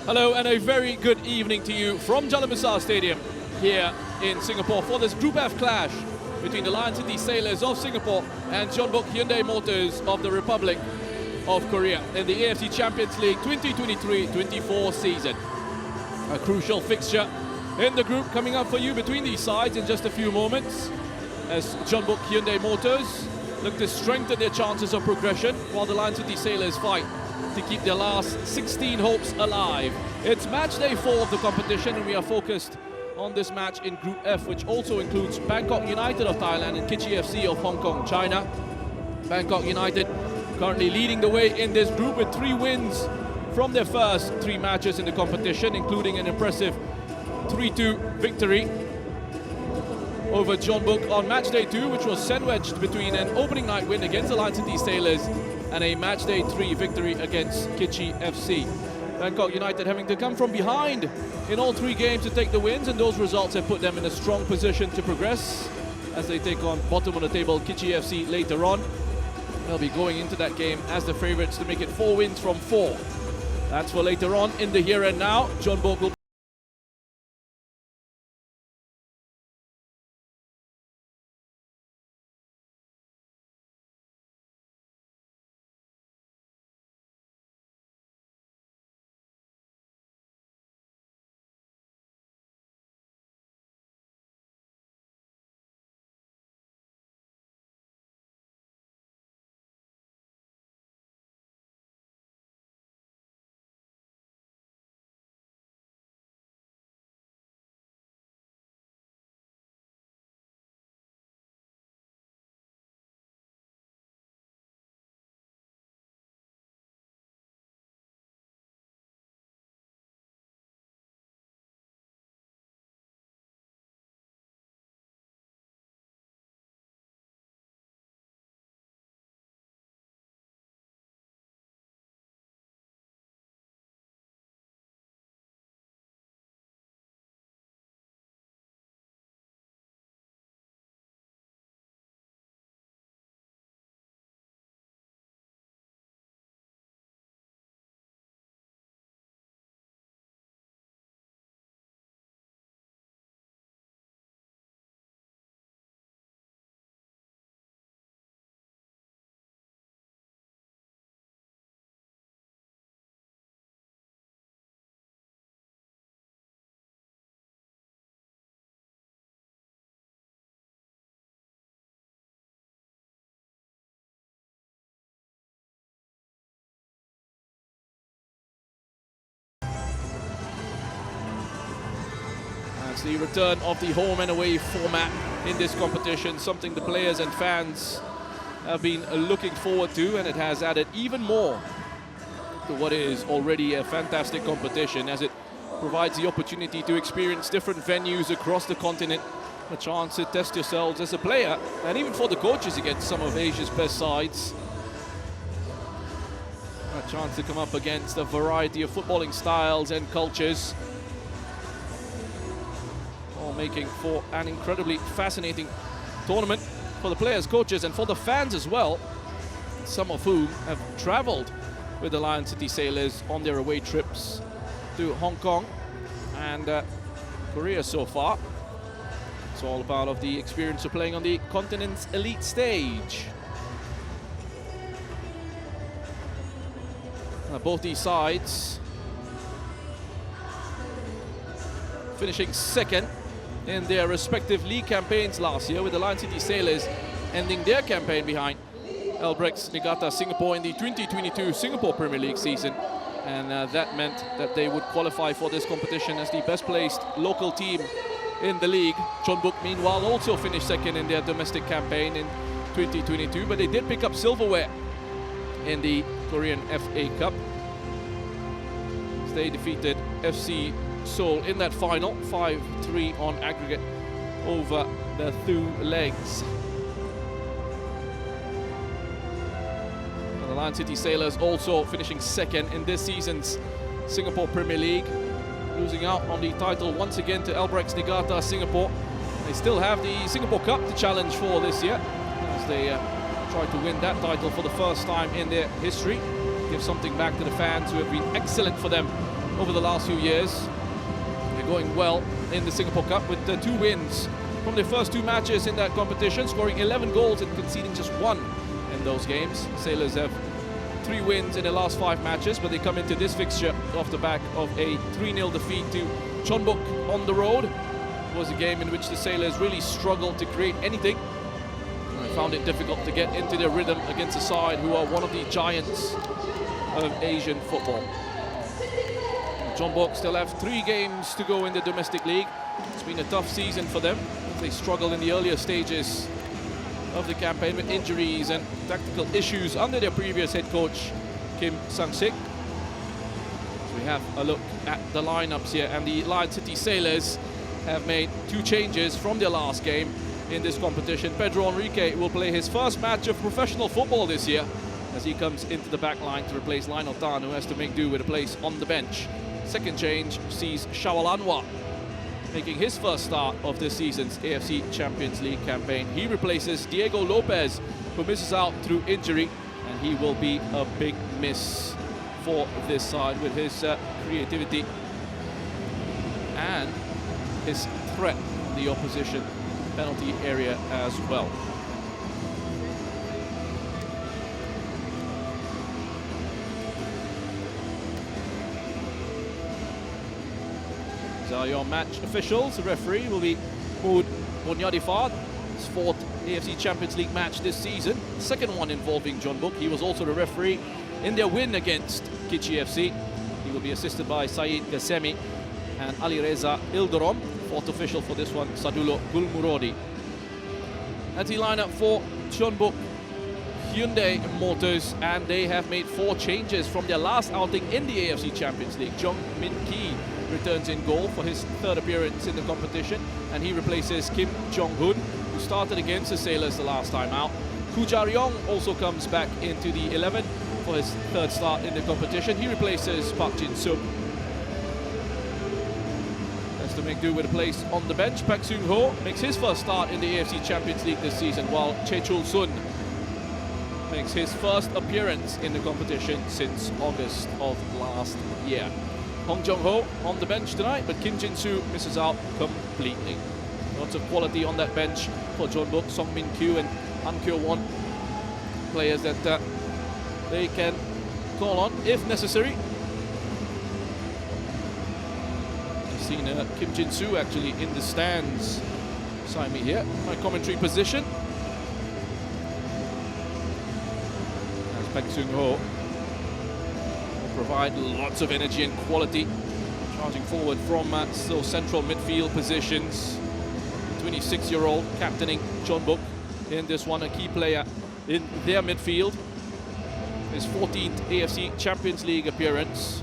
Hello and a very good evening to you from Jeonbuk Stadium here in Singapore for this Group F clash between the Lion City Sailors of Singapore and Jeonbuk Hyundai Motors of the Republic of Korea in the AFC Champions League 2023-24 season. A crucial fixture in the group coming up for you between these sides in just a few moments as Jeonbuk Hyundai Motors look to strengthen their chances of progression while the Lion City Sailors fight to keep their last 16 hopes alive. It's match day 4 of the competition and we are focused on this match in Group F, which also includes Bangkok United of Thailand and Kitchi FC of Hong Kong, China. Bangkok United currently leading the way in this group with 3 wins from their first 3 matches in the competition, including an impressive 3-2 victory over Jeonbuk on match day 2, which was sandwiched between an opening night win against the Lion City Sailors and a match day 3 victory against Kitchi FC. Bangkok United having to come from behind in all 3 games to take the wins, and those results have put them in a strong position to progress as they take on bottom of the table Kitchi FC later on. They'll be going into that game as the favourites to make it 4 wins from 4. That's for later on in the here and now. Jeonbuk will the return of the home and away format in this competition, something the players and fans have been looking forward to, and it has added even more to what is already a fantastic competition, as it provides the opportunity to experience different venues across the continent, a chance to test yourselves as a player, and even for the coaches against some of Asia's best sides, a chance to come up against a variety of footballing styles and cultures, making for an incredibly fascinating tournament for the players, coaches, and for the fans as well, some of whom have traveled with the Lion City Sailors on their away trips to Hong Kong and Korea so far. It's all part of the experience of playing on the continent's elite stage. Both these sides finishing second in their respective league campaigns last year, with the Lion City Sailors ending their campaign behind Albrechts Niigata Singapore in the 2022 Singapore Premier League season, and that meant that they would qualify for this competition as the best placed local team in the league. Jeonbuk meanwhile also finished second in their domestic campaign in 2022, but they did pick up silverware in the Korean FA Cup. They defeated FC Seoul in that final, 5-3 on aggregate over the 2 legs. And the Lion City Sailors also finishing second in this season's Singapore Premier League, losing out on the title once again to Albrechts Niigata Singapore. They still have the Singapore Cup to challenge for this year, as they try to win that title for the first time in their history. Give something back to the fans who have been excellent for them over the last few years. They're going well in the Singapore Cup with 2 wins from their first 2 matches in that competition, scoring 11 goals and conceding just 1 in those games. Sailors have 3 wins in their last 5 matches, but they come into this fixture off the back of a 3-0 defeat to Jeonbuk on the road. It was a game in which the Sailors really struggled to create anything. I found it difficult to get into their rhythm against a side who are one of the giants of Asian football. Jeonbuk still have 3 games to go in the domestic league. It's been a tough season for them. They struggled in the earlier stages of the campaign with injuries and tactical issues under their previous head coach, Kim Sang-sik. So we have a look at the lineups here, and the Lion City Sailors have made 2 changes from their last game in this competition. Pedro Enrique will play his first match of professional football this year as he comes into the back line to replace Lionel Tan, who has to make do with a place on the bench. Second change sees Shawal Anwar making his first start of this season's AFC Champions League campaign. He replaces Diego Lopez, who misses out through injury, and he will be a big miss for this side with his creativity and his threat in the opposition penalty area as well. These are your match officials. The referee will be Mood Bonyadifard. His 4th AFC Champions League match this season. Second one involving Jeonbuk. He was also the referee in their win against Kichi FC. He will be assisted by Saeed Gassemi and Ali Reza Ildorom. 4th official for this one, Sadulo Gulmurodi. That's the lineup for Jeonbuk Hyundai Motors, and they have made 4 changes from their last outing in the AFC Champions League. Jong Min Ki returns in goal for his 3rd appearance in the competition, and he replaces Kim Jong-hoon, who started against the Sailors the last time out. Koo Jar-yong also comes back into the 11 for his 3rd start in the competition. He replaces Park Jin-sub. Has to make do with a place on the bench. Pak Seung-ho makes his first start in the AFC Champions League this season, while Chae Chul-sun makes his first appearance in the competition since August of last year. Hong Jong-ho on the bench tonight, but Kim Jin-soo misses out completely. Lots of quality on that bench for Jeonbuk. Song Min-kyu and An Kyo-won, players that they can call on if necessary. I've seen Kim Jin-soo actually in the stands beside me here, my commentary position. As Pak Seung-ho provide lots of energy and quality, charging forward from those central midfield positions. 26-year-old captaining Jeonbuk in this one, a key player in their midfield. His 14th AFC Champions League appearance,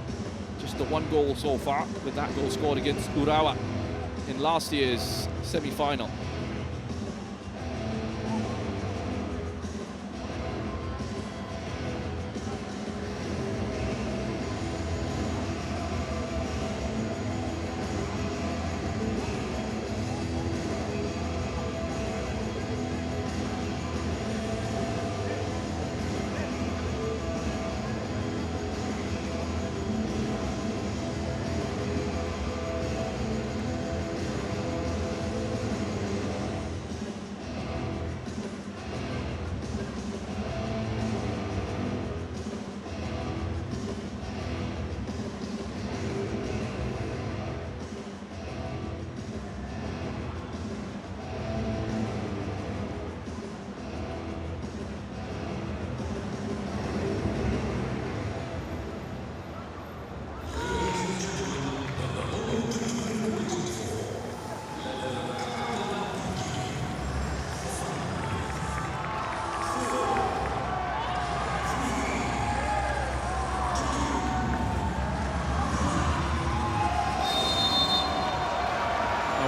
just the 1 goal so far, with that goal scored against Urawa in last year's semi-final.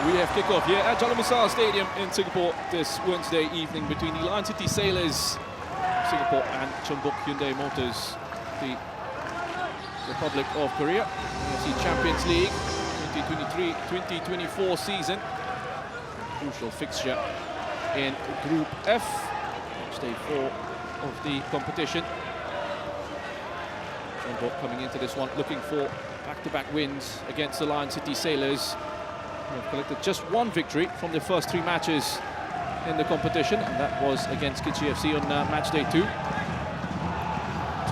We have kickoff here at Jalan Stadium in Singapore this Wednesday evening between the Lion City Sailors Singapore and Jeonbuk Hyundai Motors, the Republic of Korea. AFC Champions League 2023-2024 season. Crucial fixture in Group F, match day 4 of the competition. Jeonbuk coming into this one looking for back-to-back wins against the Lion City Sailors, who have collected just one victory from their first 3 matches in the competition, and that was against Kitchi FC on match day 2. So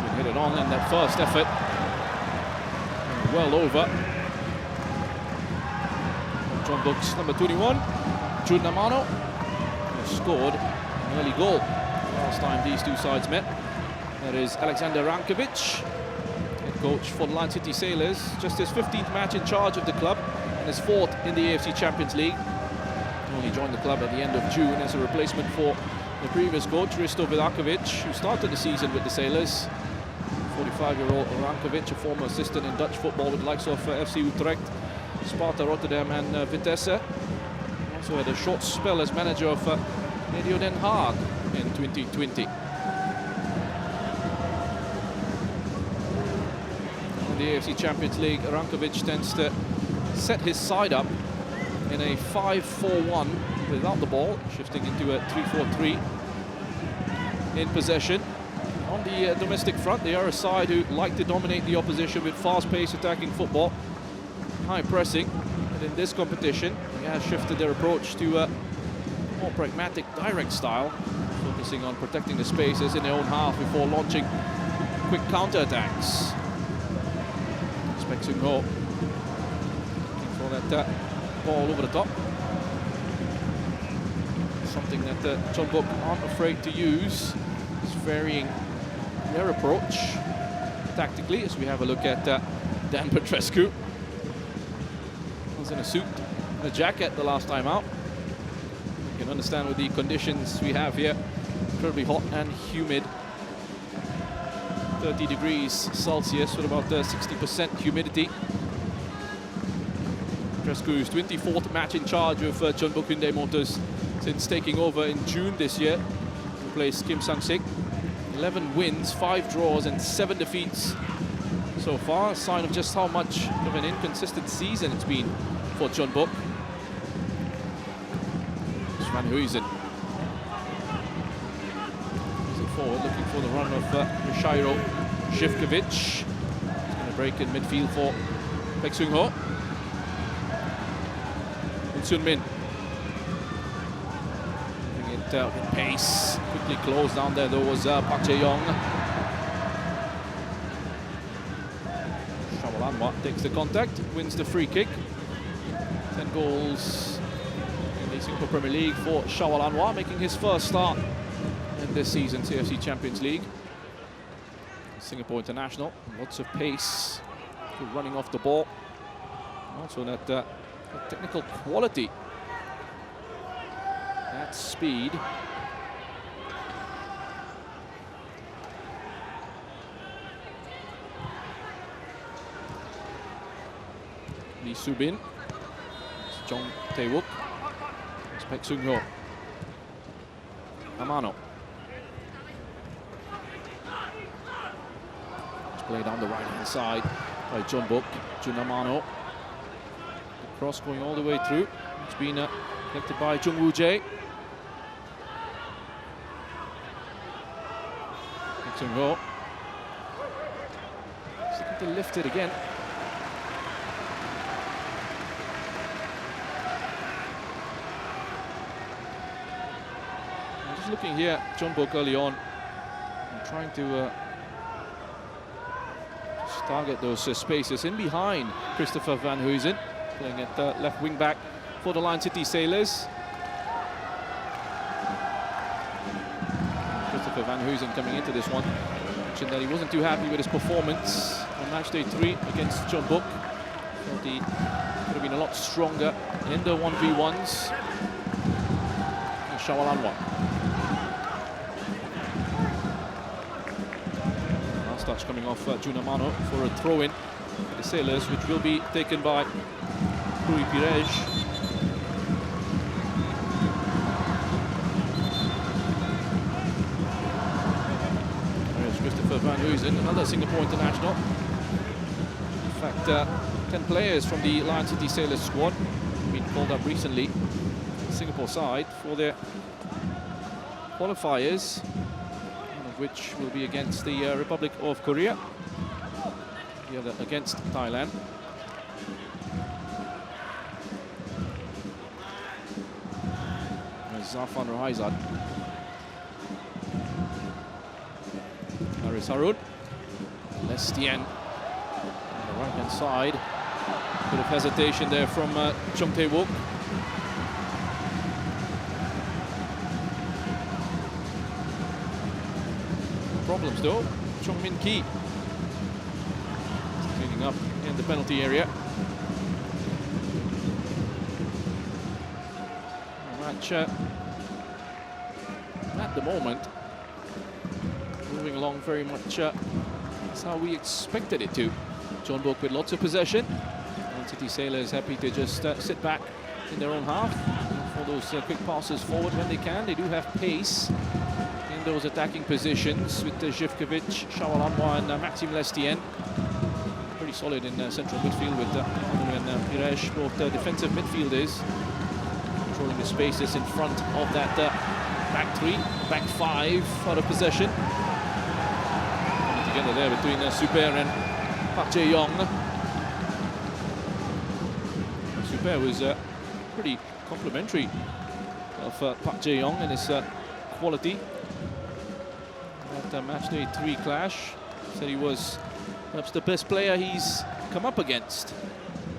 we hit it on in that first effort. Well over. Jeonbuk's number 21, Jun Namano, scored an early goal last time these two sides met. That is Alexander Rankovic, head coach for the Lion City Sailors. Just his 15th match in charge of the club and his 4th in the AFC Champions League. He only joined the club at the end of June as a replacement for the previous coach, Risto Vidakovic, who started the season with the Sailors. 45-year-old Rankovic, a former assistant in Dutch football with the likes of FC Utrecht, Sparta Rotterdam and Vitesse. Also had a short spell as manager of ADO Den Haag in 2020. In the AFC Champions League, Rankovic tends to set his side up in a 5-4-1 without the ball, shifting into a 3-4-3 in possession. On the domestic front, they are a side who like to dominate the opposition with fast-paced attacking football, high pressing. And in this competition, they have shifted their approach to a more pragmatic, direct style, focusing on protecting the spaces in their own half before launching quick counter-attacks. Baek Seung-ho looking for that ball over the top. Something that Jeonbuk aren't afraid to use, is varying their approach tactically, as we have a look at Dan Petrescu. Was in a suit and a jacket the last time out. You can understand with the conditions we have here, incredibly hot and humid. 30 degrees Celsius with about 60% humidity. Petrescu's 24th match in charge of Jeonbuk Hyundai Motors since taking over in June this year. Replaced Kim Sang-sik. 11 wins, 5 draws and 7 defeats so far. A sign of just how much of an inconsistent season it's been for Jeonbuk. Van Huysen. Forward, looking for the run of Mishairo Živkovic. He's going to break in midfield for Baek Seung-ho. And Sun-min. Bring it with pace. Quickly closed down there, though, was Park Jae-young. Shawalanwa takes the contact, wins the free kick. 10 goals in the Singapore Premier League for Shawalanwa, making his first start in this season's AFC Champions League. Singapore international, lots of pace, good running off the ball. Also that technical quality, that speed. Lee Soo-bin, Jong Tae-wook, Baek Seung-ho, Amano. Play down the right-hand side by Jeonbuk, Jun Amano. The cross going all the way through. It's been collected by Jung Woo-jae. Baek Seung-ho. He's looking to lift it again. I'm just looking here, Jeonbuk early on, and trying to target those spaces in behind Christopher Van Huysen, playing at left wing back for the Lion City Sailors. Christopher Van Huysen coming into this one mentioned that he wasn't too happy with his performance on match day 3 against Jeonbuk. Thought he could have been a lot stronger in the 1v1s. Shawalanwa. Touch coming off Jun Amano for a throw-in for the Sailors, which will be taken by Rui Pires. There's Christopher Van Huysen, another Singapore international. In fact, 10 players from the Lion City Sailors squad have been called up recently, the Singapore side, for their qualifiers, which will be against the Republic of Korea. the other against Thailand. There's Zafan Rahaizad. Haris Harun. Lestien on the right-hand side. Bit of hesitation there from Chung Tae-wook. Problems though. Chong Min Ki cleaning up in the penalty area. The match at the moment moving along very much that's how we expected it to. Jeonbuk with lots of possession. City Sailors happy to just sit back in their own half for those quick passes forward when they can. They do have pace in those attacking positions with Živkovic, Shawalanwa and Maxime Lestien. Pretty solid in central midfield with Anu and Pires, both defensive midfielders, controlling the spaces in front of that back three, back five out of possession. Coming together there between Super and Park Jae-yong. Super was pretty complimentary of Park Jae-yong and his quality. That match day 3 clash, said he was perhaps the best player he's come up against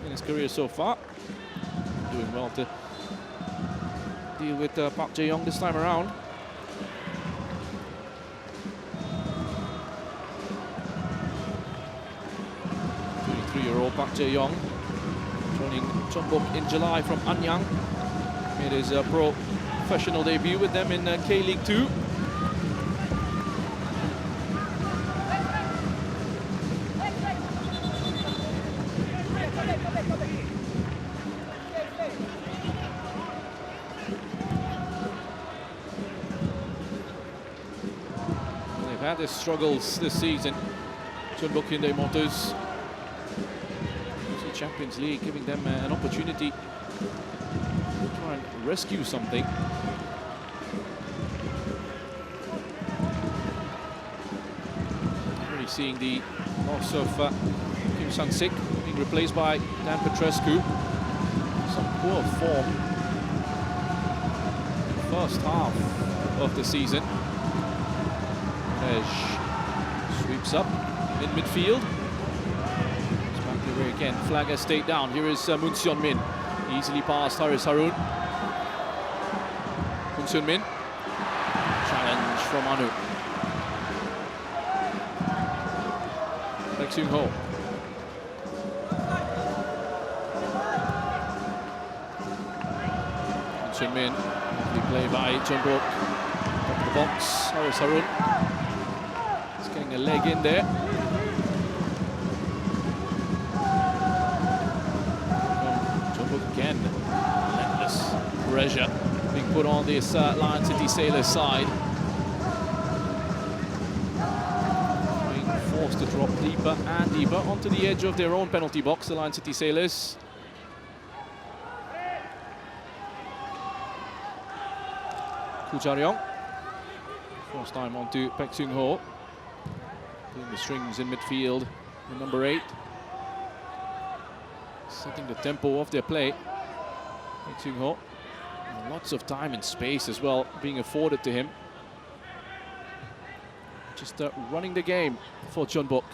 in his career so far. Doing well to deal with Park Jae-yong this time around. 23-year-old Park Jae-yong joining Jeonbuk in July from Anyang. Made his professional debut with them in K-League 2. They've had their struggles this season. Jeonbuk Hyundai Motors. AFC Champions League giving them an opportunity to try and rescue something. Already seeing the loss of Kim Sang-sik being replaced by Dan Petrescu. Some poor form first half of the season. Sweeps up in midfield. It's back the way again. Flag has stayed down. Here is Moon Seon-min. Easily past Haris Harun. Moon Seon-min. Challenge from Anu. Baek Seung-ho. Moon Seon-min. Play by Jeonbuk. Top of the box. Haris Harun. Getting a leg in there. Jeonbuk again. Relentless pressure being put on this Lion City Sailors side. Being forced to drop deeper and deeper onto the edge of their own penalty box, the Lion City Sailors. Koo Cha-ryong. First time onto Baek Seung-ho. Doing the strings in midfield, the number 8. Setting the tempo of their play. Baek Seung-ho. Lots of time and space as well being afforded to him. Just running the game for Jeonbuk.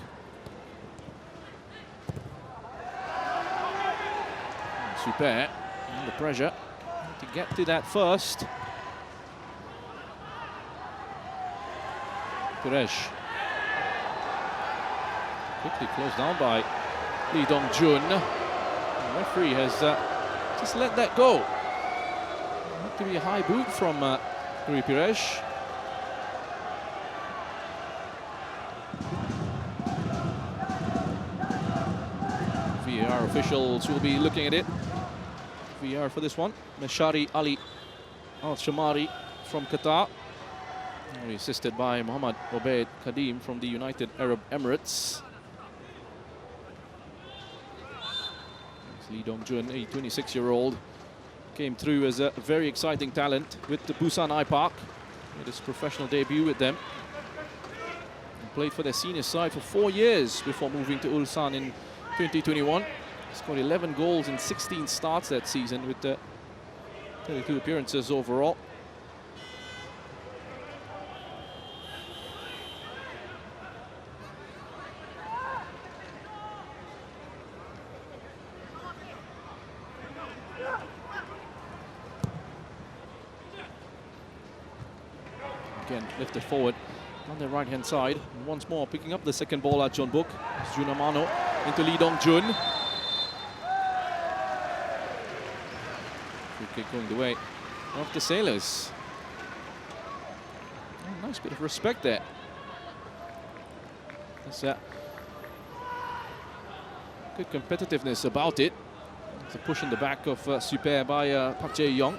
Super under pressure to get to that first. Kuresh. Quickly closed down by Lee Dong-jun. The referee has just let that go. That could be a high boot from Rui Pires. VAR officials will be looking at it. VAR for this one. Meshari Ali Al-Shamari from Qatar. Assisted by Mohammad Obaid Kadim from the United Arab Emirates. Lee Dong-jun, a 26-year-old, came through as a very exciting talent with the Busan I-Park. Made his professional debut with them. played for their senior side for 4 years before moving to Ulsan in 2021. Scored 11 goals in 16 starts that season with 32 appearances overall. Again, lifted forward on the right-hand side. And once more, picking up the second ball at Jeonbuk. It's Jun Amano into Lee Dong-jun. Free kick going the way of the Sailors. Oh, nice bit of respect there. That's good competitiveness about it. It's a push in the back of Super by Park Jae-young.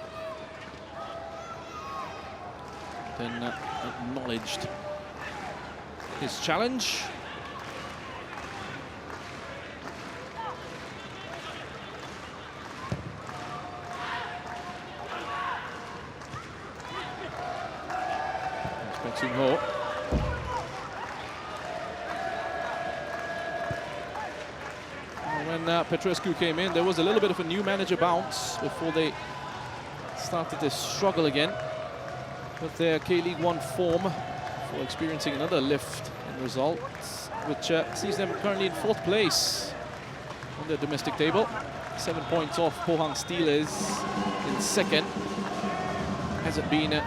Then acknowledged his challenge. Baek Seung-ho. When Petrescu came in, there was a little bit of a new manager bounce before they started to struggle again with their K-League 1 form, for experiencing another lift in results, which sees them currently in 4th place on the domestic table. 7 points off Pohang Steelers in 2nd. Hasn't been a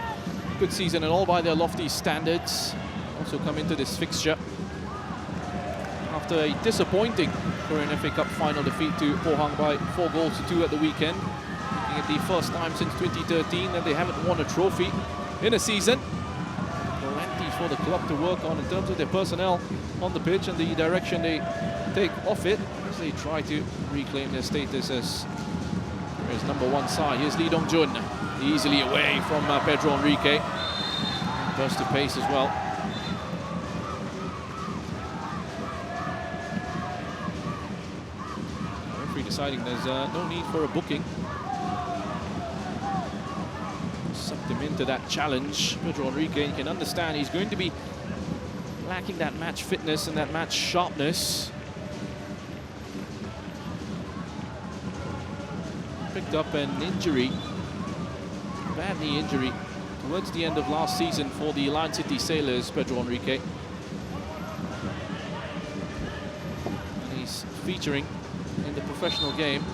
good season at all by their lofty standards. Also come into this fixture after a disappointing Korean FA Cup final defeat to Pohang by 4-2 at the weekend. Making it the first time since 2013 that they haven't won a trophy in a season. Plenty for the club to work on in terms of their personnel on the pitch and the direction they take off it as they try to reclaim their status as Korea's #1 side. Here's Lee Dong-jun, easily away from Pedro Enrique. Burst of pace as well. The referee deciding there's no need for a booking. Sucked him into that challenge. Pedro Enrique, you can understand he's going to be lacking that match fitness and that match sharpness. Picked up an injury, bad knee injury, towards the end of last season for the Lion City Sailors, Pedro Enrique. And he's featuring in the professional game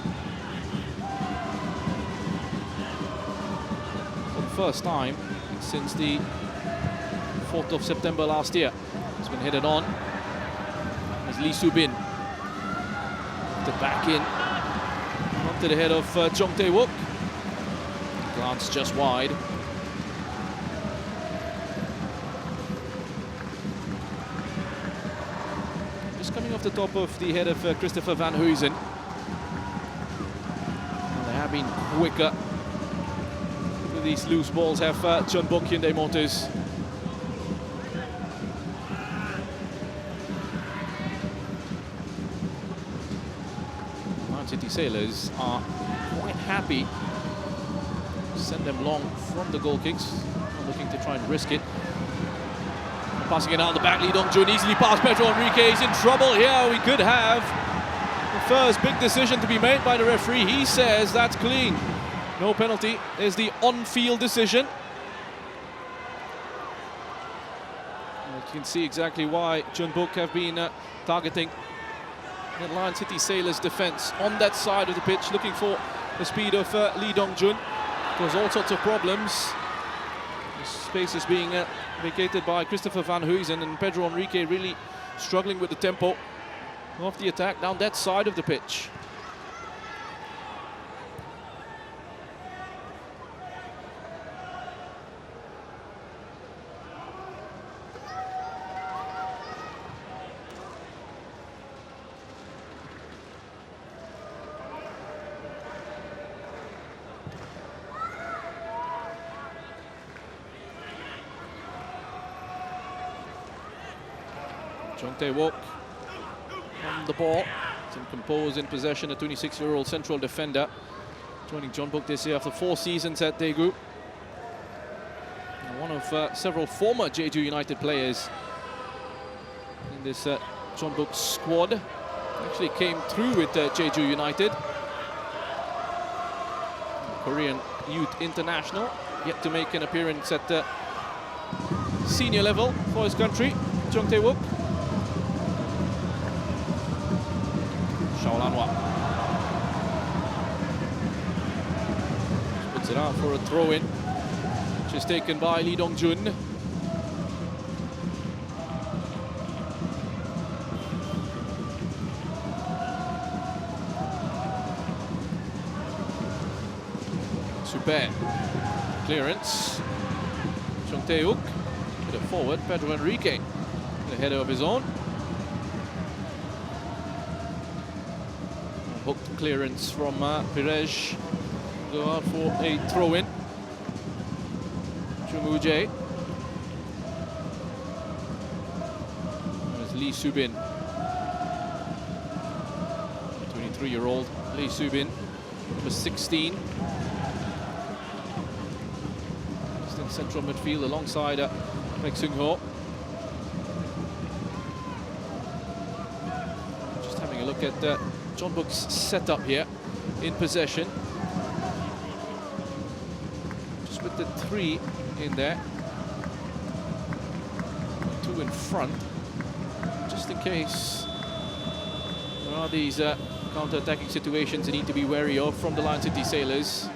first time since the 4th of September last year. He's been headed on as Lee Soo-bin to back in onto the head of Jong Tae-wook. Glance just wide. Just coming off the top of the head of Christopher Van Huysen. And they have been quicker. These loose balls have Jeonbuk Hyundai Motors. Lion City Sailors are quite happy to send them long from the goal kicks, not looking to try and risk it. Passing it out the back, Lee Dong-jun easily past Pedro Enrique. He's in trouble here. We could have the first big decision to be made by the referee. He says that's clean. No penalty is the on-field decision. You can see exactly why Jeonbuk have been targeting the Lion City Sailors defense on that side of the pitch, looking for the speed of Lee Dong-jun. Cause all sorts of problems. The space is being vacated by Christopher Van Huysen, and Pedro Enrique really struggling with the tempo of the attack down that side of the pitch. Jong Tae-wook on the ball. Tim composed in possession, a 26-year-old central defender. Joining Jeonbuk this year after 4 seasons at Daegu. One of several former Jeju United players And this Jeonbuk squad actually came through with Jeju United. Korean youth international, yet to make an appearance at the senior level for his country. Jung Tae-wook. Shaolanwa puts it out for a throw-in, which is taken by Lee Dong-jun. Super clearance. Jung Tae-wook put it forward. Pedro Enrique, the header of his own. Hooked clearance from Pires. Go out for a throw-in. Chumujae. There's Lee Subin. 23-year-old Lee Subin, number 16. In central midfield alongside Baek Seung-ho. Just having a look at Jeonbuk's setup here in possession. Just with the 3 in there. 2 in front. Just in case there are these counter-attacking situations they need to be wary of from the Lion City Sailors.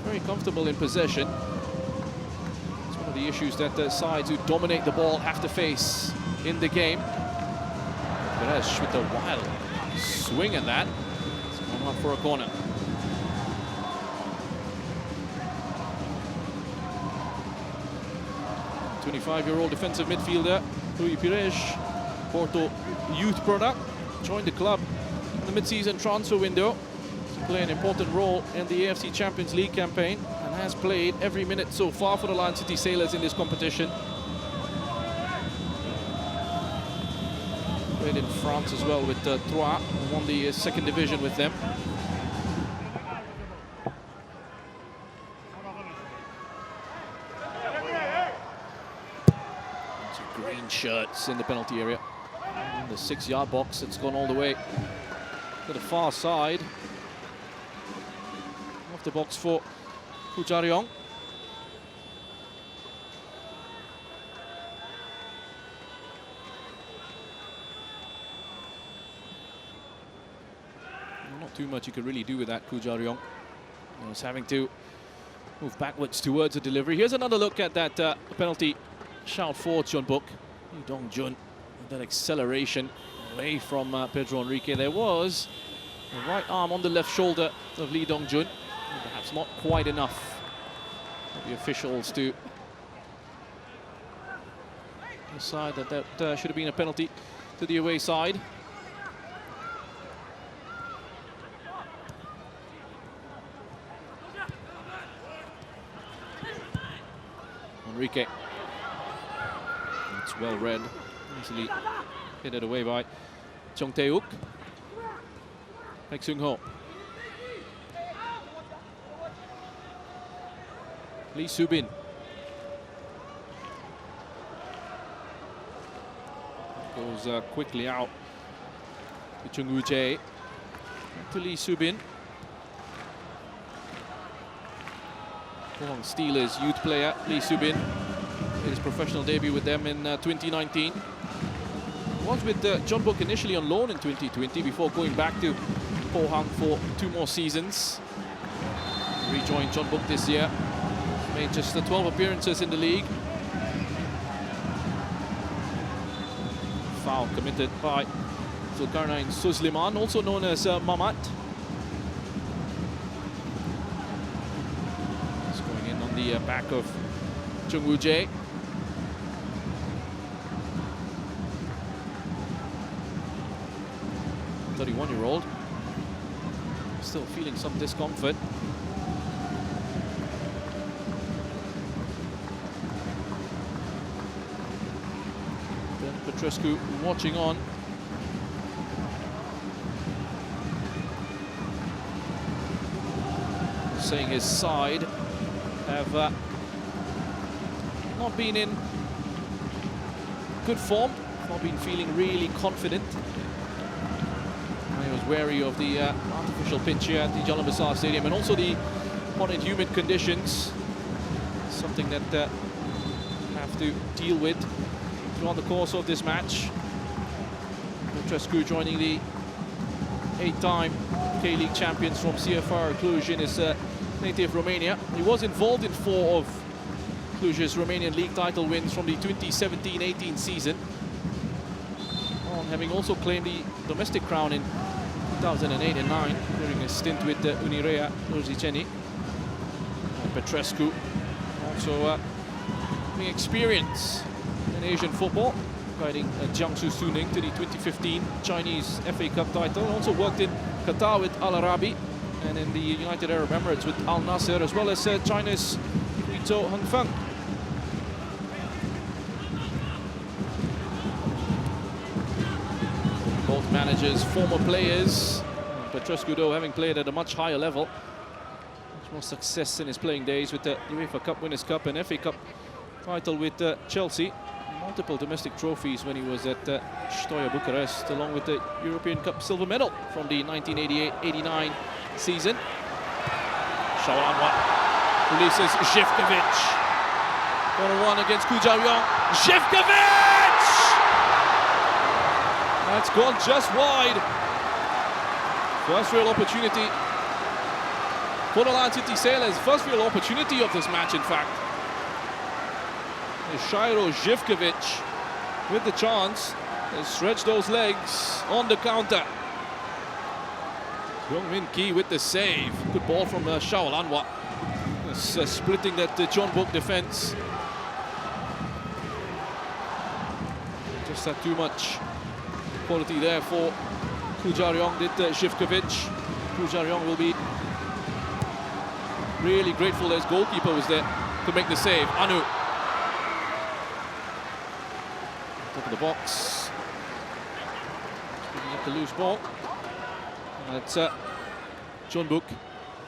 Very comfortable in possession. The issues that the sides who dominate the ball have to face in the game. Perez with a wild swing at that. It's going up for a corner. The 25-year-old defensive midfielder Rui Pires, Porto youth product, joined the club in the mid-season transfer window to play an important role in the AFC Champions League campaign. Has played every minute so far for the Lion City Sailors in this competition. Played in France as well with Troyes, won the second division with them. Some green shirts in the penalty area. In the 6-yard box, it's gone all the way to the far side of the box for Koo Ja-ryong. Not too much you could really do with that, Koo Ja-ryong. He's having to move backwards towards the delivery. Here's another look at that penalty shout for Jeonbuk. Lee Dong-jun with that acceleration away from Pedro Enrique. There was a right arm on the left shoulder of Lee Dong-jun. Perhaps not quite enough for the officials to decide that that should have been a penalty to the away side. Enrique. It's well read. Easily hit away by Jung Tae-wook. Baek Seung-ho. Lee Subin. Goes quickly out to Chung Woo-jae. To Lee Subin. Pohang Steelers youth player Lee Subin. Made his professional debut with them in 2019. Was with Jeonbuk initially on loan in 2020 before going back to Pohang for 2 more seasons. Rejoined Jeonbuk this year. Made just 12 appearances in the league. Foul committed by Zulkarnain Suzliman, also known as Mamat. It's going in on the back of Chung Woo-jae. 31-year-old. Still feeling some discomfort. Petrescu watching on. Saying his side have not been in good form not been feeling really confident. He was wary of the artificial pitch here at the Jeonbuk Stadium, and also the hot and humid conditions. Something that have to deal with throughout the course of this match. Petrescu joining the 8-time K-League champions from CFR Cluj in his native Romania. He was involved in 4 of Cluj's Romanian league title wins from the 2017-18 season, having also claimed the domestic crown in 2008 and 9 during a stint with Unirea Urziceni. Petrescu also having experience in Asian football, guiding Jiangsu Suning to the 2015 Chinese FA Cup title. Also worked in Qatar with Al Arabi and in the United Arab Emirates with Al Nasser, as well as China's Guizhou Hengfeng. Both managers, former players. Petrescu, though, having played at a much higher level. Much more success in his playing days with the UEFA Cup Winners' Cup and FA Cup title with Chelsea. Multiple domestic trophies when he was at Steaua Bucharest, along with the European Cup silver medal from the 1988-89 season. Shaul Anwar releases Živković. 1-1 against Kujaryong. Živković! That's gone just wide. First real opportunity for the Lion City Sailors. First real opportunity of this match, in fact. Shairo Živković with the chance to stretch those legs on the counter. Young-min Ki with the save. Good ball from Shaul Anwar. Splitting that Jeonbuk defense. Just had too much quality there for Kujaryong, did Živković. Kujaryong will be really grateful that his goalkeeper was there to make the save. Anu. Top of the box. Picking up the loose ball. That's Jeonbuk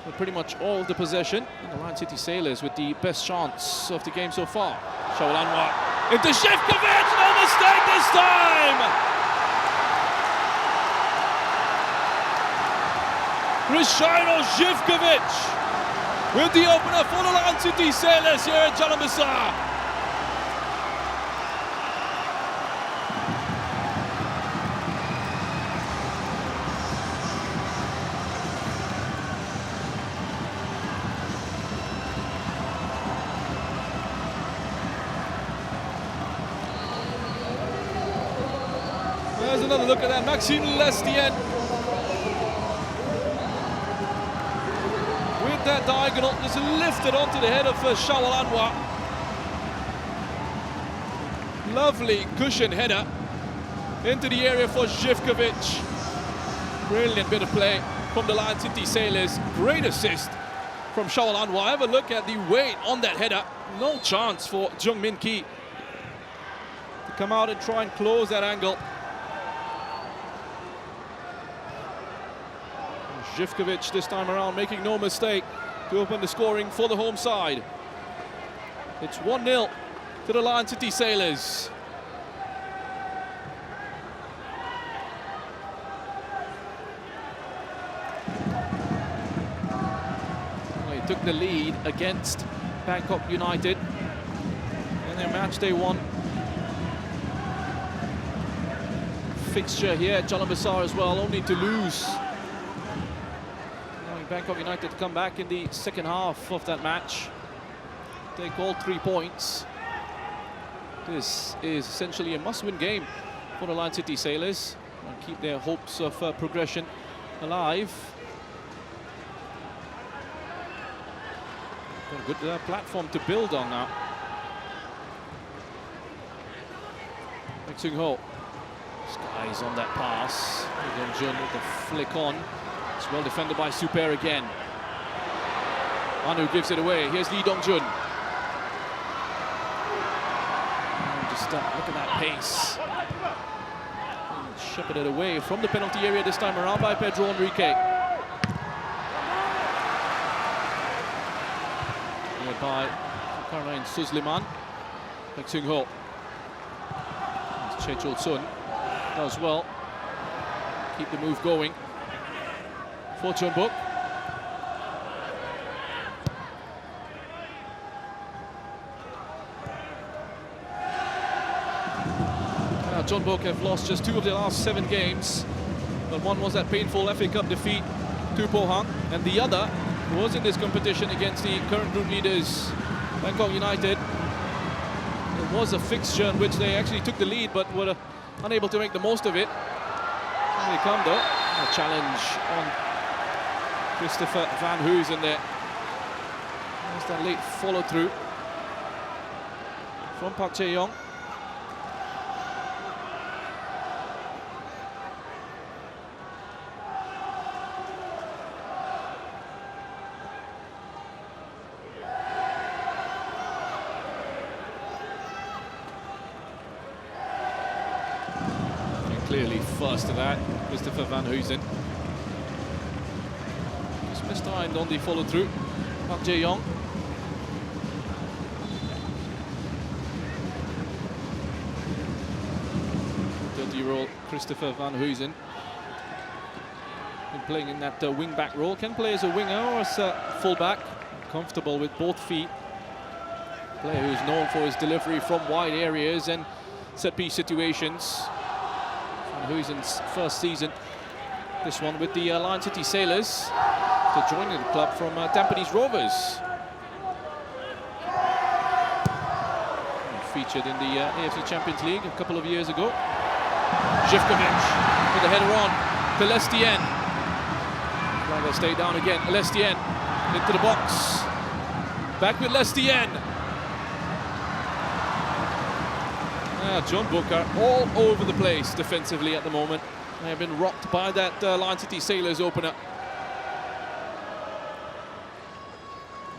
with pretty much all the possession. And the Lion City Sailors with the best chance of the game so far. Shaul Anwar into Živković. No mistake this time! Shairo Živković with the opener for the Lion City Sailors here at Jeonbuk. There's another look at that. Maxime Lestienne with that diagonal, just lifted onto the head of Shaul Anwar. Lovely cushion header into the area for Živković. Brilliant bit of play from the Lion City Sailors. Great assist from Shaul Anwar. Have a look at the weight on that header. No chance for Young-min Ki to come out and try and close that angle. Živković this time around making no mistake to open the scoring for the home side. It's 1-0 to the Lion City Sailors. Well, he took the lead against Bangkok United in their match day 1 fixture here at Jeonbuk as well, only to lose. Bangkok United to come back in the second half of that match. Take all 3 points. This is essentially a must-win game for the Lion City Sailors and keep their hopes of progression alive. Got a good platform to build on now. Baek Seung-ho. Skies on that pass. Lee Dong-jun with the flick on. It's well defended by Super again. Anu gives it away. Here's Lee Dong-jun. Just look at that pace. Shepherded away from the penalty area this time around by Pedro Enrique. By Zulkarnain Suzliman. Baek Seung-ho. Chechul-sun does well. Keep the move going for Jeonbuk. Jeonbuk have lost just 2 of their last 7 games, but one was that painful FA Cup defeat to Pohang, and the other was in this competition against the current group leaders, Bangkok United. It was a fixture in which they actually took the lead, but were unable to make the most of it. Here they come though, a challenge on Christopher Van Huysen there. There's that late follow through from Park Jae-yong. Clearly first to that, Christopher Van Huysen. Just mistimed on the follow through. Park Jae-yong. 30-year-old Christopher Van Huysen. Been playing in that wing-back role. Can play as a winger or as a full-back. Comfortable with both feet. Player who's known for his delivery from wide areas and set-piece situations. Huysen's first season, this one with the Lion City Sailors, to joining the club from Tampines Rovers. Featured in the AFC Champions League a couple of years ago. Zhivkovic with the header on to Lestienne. Rather stay down again. Lestienne into the box. Back with Lestienne. Jeonbuk are all over the place defensively at the moment. They have been rocked by that Lion City Sailors opener.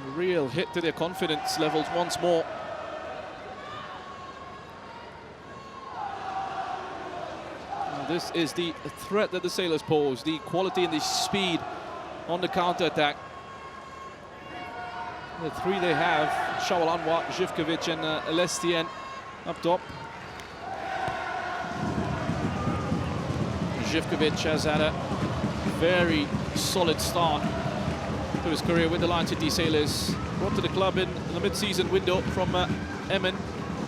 A real hit to their confidence levels once more. And this is the threat that the Sailors pose, the quality and the speed on the counter-attack. The 3 they have, Shawal Anwar, Zhivkovic and Lestienne up top. Zhivkovic has had a very solid start to his career with the Lion City Sailors. Brought to the club in the mid-season window from Emmen,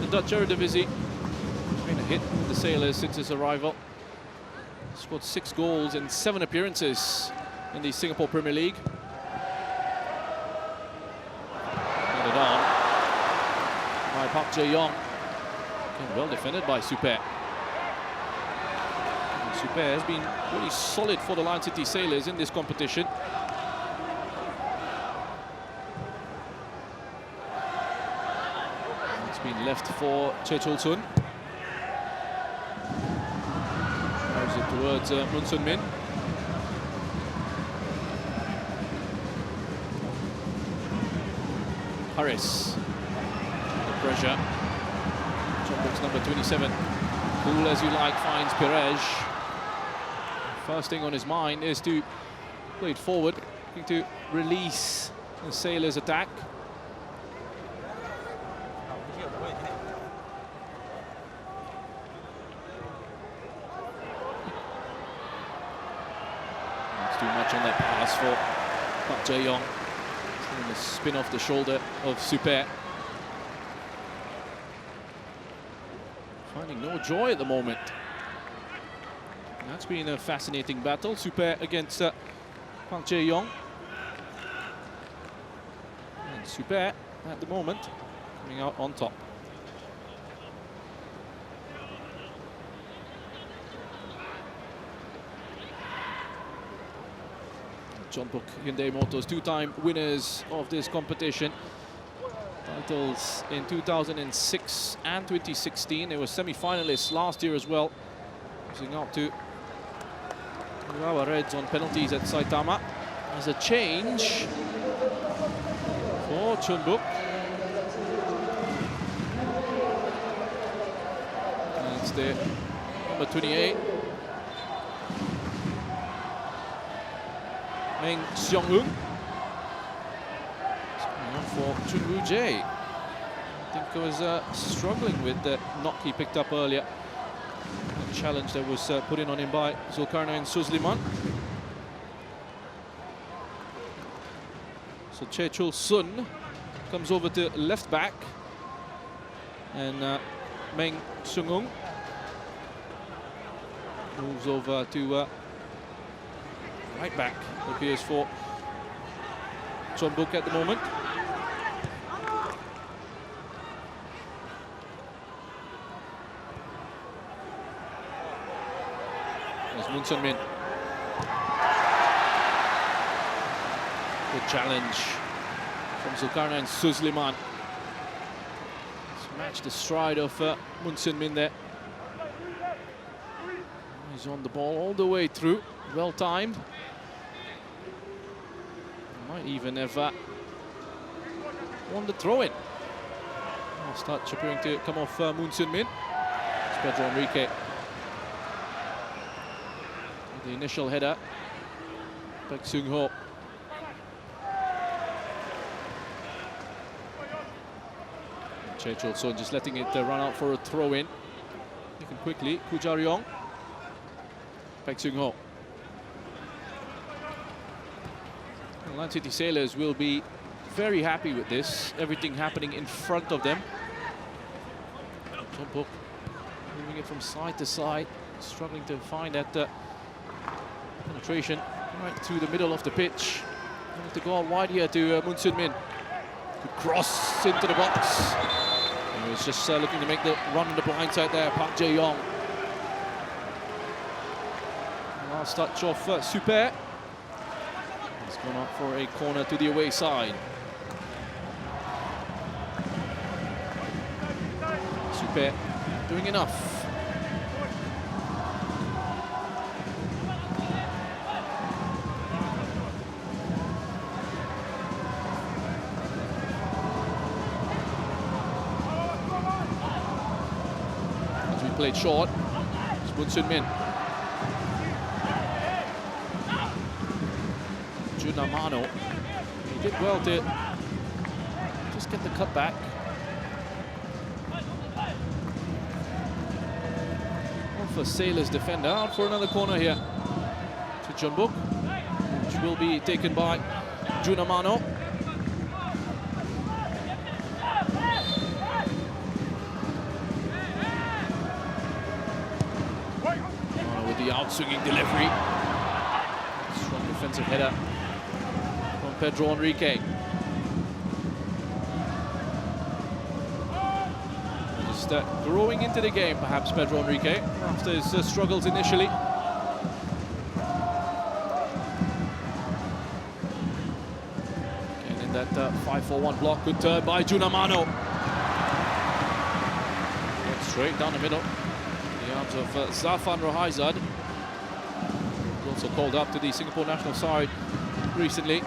the Dutch Eredivisie. Been a hit with the Sailors since his arrival. Scored 6 goals in 7 appearances in the Singapore Premier League. Headed on by Park Jae-yong. Well defended by Super. Super has been really solid for the Lion City Sailors in this competition. It's been left for Chechul-sun. Moves it towards Moon Sun-min. Harris, the pressure. Jeonbuk's number 27. Cool as you like finds Perez. First thing on his mind is to play it forward, looking to release the Sailors' attack. It's too much on that pass for Park Jae-yong. The spin off the shoulder of Super. Finding no joy at the moment. That's been a fascinating battle. Super against Park Jae-yong. And Super, at the moment, coming out on top. Jeonbuk Hyundai Motors, 2-time winners of this competition. Titles in 2006 and 2016. They were semi-finalists last year as well. Losing out to Urawa Reds on penalties at Saitama. There's a change for Jeonbuk. That's the number 28. Meng Seong-eun. For Chun Woo-jae. I think he was struggling with the knock he picked up earlier. A challenge that was put in on him by Zulkarnain Suzliman. So Chechul Sun comes over to left back, and Meng Sungung moves over to right back, appears for Jeonbuk at the moment. There's Moon Sun-min. Good challenge from Zulkarnain Suzliman. He's matched the stride of Moon Sun-min there. He's on the ball all the way through, well timed. Might even have won the throw-in. Last touch appearing to come off Moon Sun-min. It's Pedro Enrique. The initial header, Baek Seung-ho. Chechul Sun just letting it run out for a throw-in. Taken quickly, Koo Ja-ryong. Baek Seung-ho. Lion City Sailors will be very happy with this. Everything happening in front of them. Jeonbuk moving it from side to side, struggling to find that penetration right through the middle of the pitch. To go out wide here to Moon Sun-min. To cross into the box. He was just looking to make the run on the blind side there, Park Jae-yong. Last touch of Super. He's gone up for a corner to the away side. Super doing enough. Played short. It's Moon Sun-min. Junamano. He did well to just get the cut back. On for Sailors defender. Out for another corner here to Jeonbuk, which will be taken by Junamano. The out-swinging delivery. Strong defensive header from Pedro Enrique. Just growing into the game, perhaps, Pedro Enrique, after his struggles initially. And in that 5-4-1 block, good turn by Junamano. Went straight down the middle. The arms of Zafan Rohaizad. Also called up to the Singapore national side recently.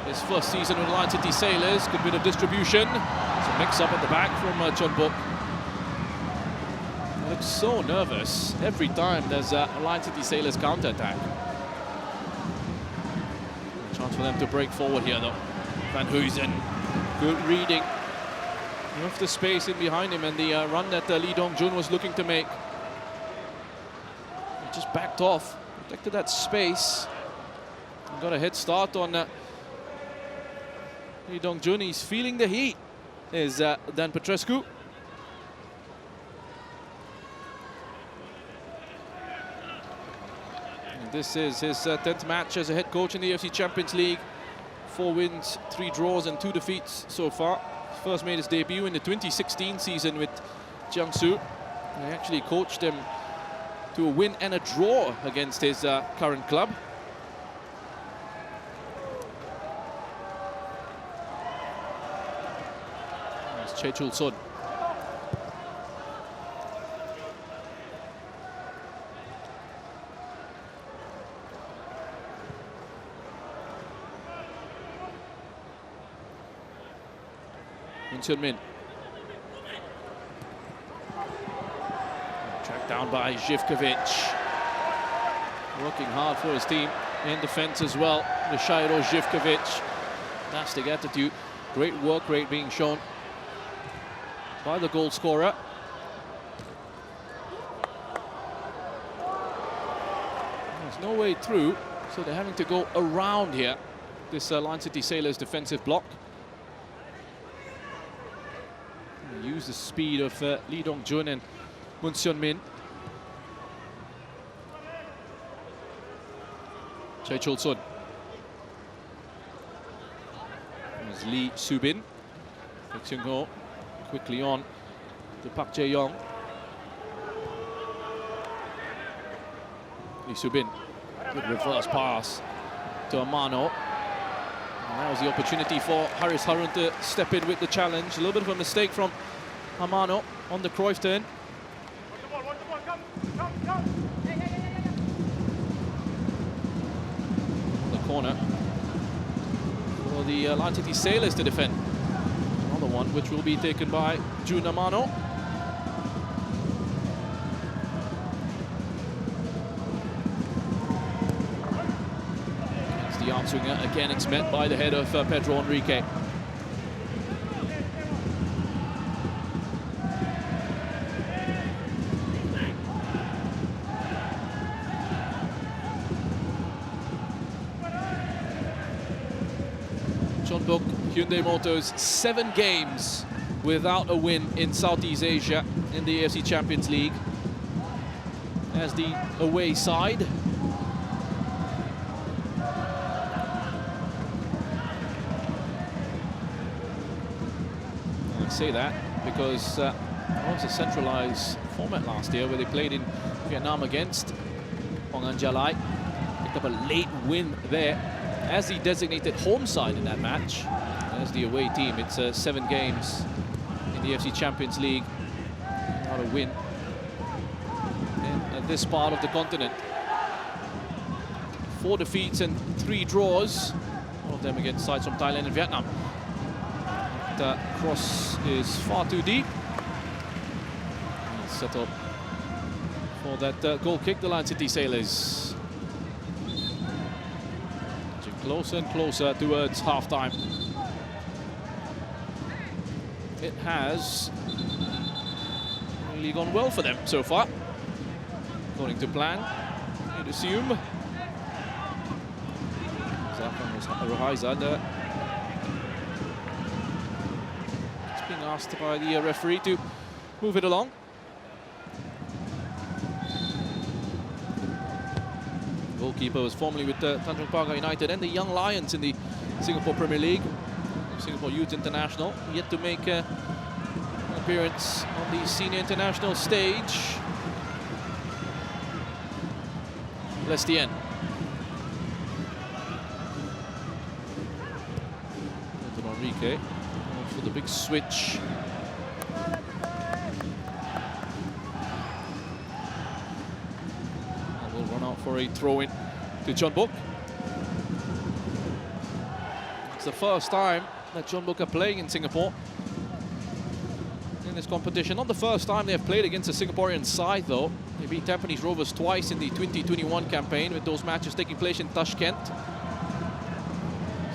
His first season with Lion City Sailors, good bit of distribution. It's a mix-up at the back from Jeonbuk. He looks so nervous every time there's a Lion City Sailors counter-attack. Chance for them to break forward here though. Van Huysen, good reading of the space in behind him, and the run that Lee Dong-jun was looking to make. He just backed off, protected that space, and got a head start on Lee Dong-jun. He's feeling the heat, is Dan Petrescu. And this is his 10th match as a head coach in the AFC Champions League. 4 wins, 3 draws and 2 defeats so far. First made his debut in the 2016 season with Jiangsu. He actually coached him to a win and a draw against his current club. There's Chechul Sun. Moon Sun-min. Tracked down by Živković. Working hard for his team in defense as well. Mishailo Živković. Fantastic attitude. Great work rate being shown by the goal scorer. There's no way through, so they're having to go around here. This Lion City Sailors defensive block. Use the speed of Lee Dong-jun and Moon Seon-min. Choi Chol-sun. There's Lee Soo-bin. Baek Seung-ho quickly on to Park Jae-young. Lee Soo-bin. Good reverse pass to Amano. And that was the opportunity for Haris Harun to step in with the challenge. A little bit of a mistake from Amano on the Cruyff turn. The corner for the Lion City Sailors to defend. Another one which will be taken by Jun Amano. It's the arm swinger. Again, it's met by the head of Pedro Enrique. Jeonbuk, Hyundai Motors, 7 games without a win in Southeast Asia in the AFC Champions League as the away side. I say that because it was a centralized format last year where they played in Vietnam against Hong An Jalai. Picked up a late win there as the designated home side in that match. As the away team, it's 7 games in the AFC Champions League without a win in this part of the continent. 4 defeats and 3 draws, all of them against sides from Thailand and Vietnam. That cross is far too deep. Set up for that goal kick, the Lion City Sailors. Closer and closer towards half-time. It has really gone well for them so far, according to plan, you'd assume. Rohaizad. It's being asked by the referee to move it along. Goalkeeper was formerly with Tanjung Pagar United and the Young Lions in the Singapore Premier League. Singapore Youth International, yet to make an appearance on the senior international stage. Lestien. Enrique for the big switch. Will run out for a throw-in to Jeonbuk. It's the first time that Jeonbuk are playing in Singapore in this competition. Not the first time they have played against a Singaporean side, though. They beat Tampines Rovers twice in the 2021 campaign, with those matches taking place in Tashkent.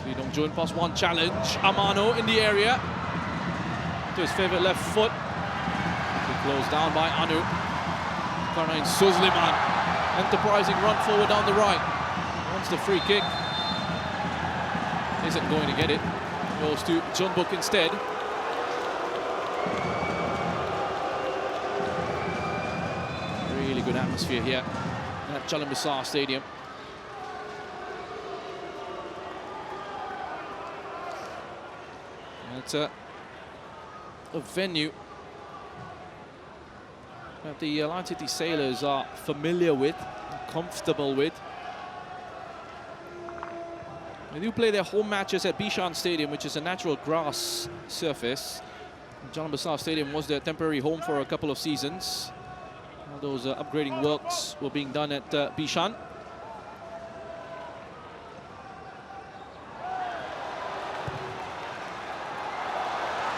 Lee Dong-jun pass one challenge. Amano in the area to his favorite left foot. Closed down by Anu. Karnain Suzliman. Enterprising run forward down the right. Wants the free kick. Isn't going to get it. Goes to Jeonbuk instead. Really good atmosphere here at Jalan Besar Stadium. And it's a venue that the Lion City Sailors are familiar with, comfortable with. They do play their home matches at Bishan Stadium, which is a natural grass surface. Jalan Besar Stadium was their temporary home for a couple of seasons. All those upgrading works were being done at Bishan.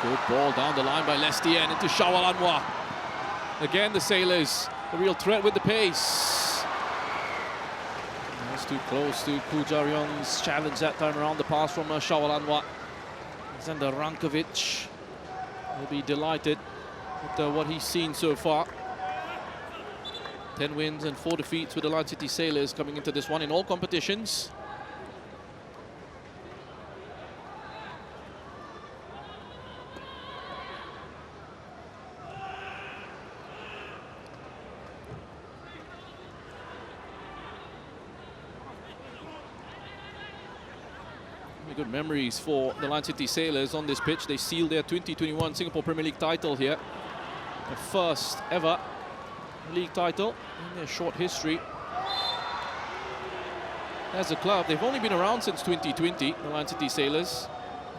Good ball down the line by Lestien into Shawal Anwar. Again, the Sailors, a real threat with the pace. That's too close to Koo Jaryong's challenge that time around. The pass from Shawal Anwar. Alexander Rankovic will be delighted with what he's seen so far. 10 wins and 4 defeats with the Lion City Sailors coming into this one in all competitions. Good memories for the Lion City Sailors on this pitch. They sealed their 2021 Singapore Premier League title here. The first ever league title in their short history. As a club, they've only been around since 2020, the Lion City Sailors.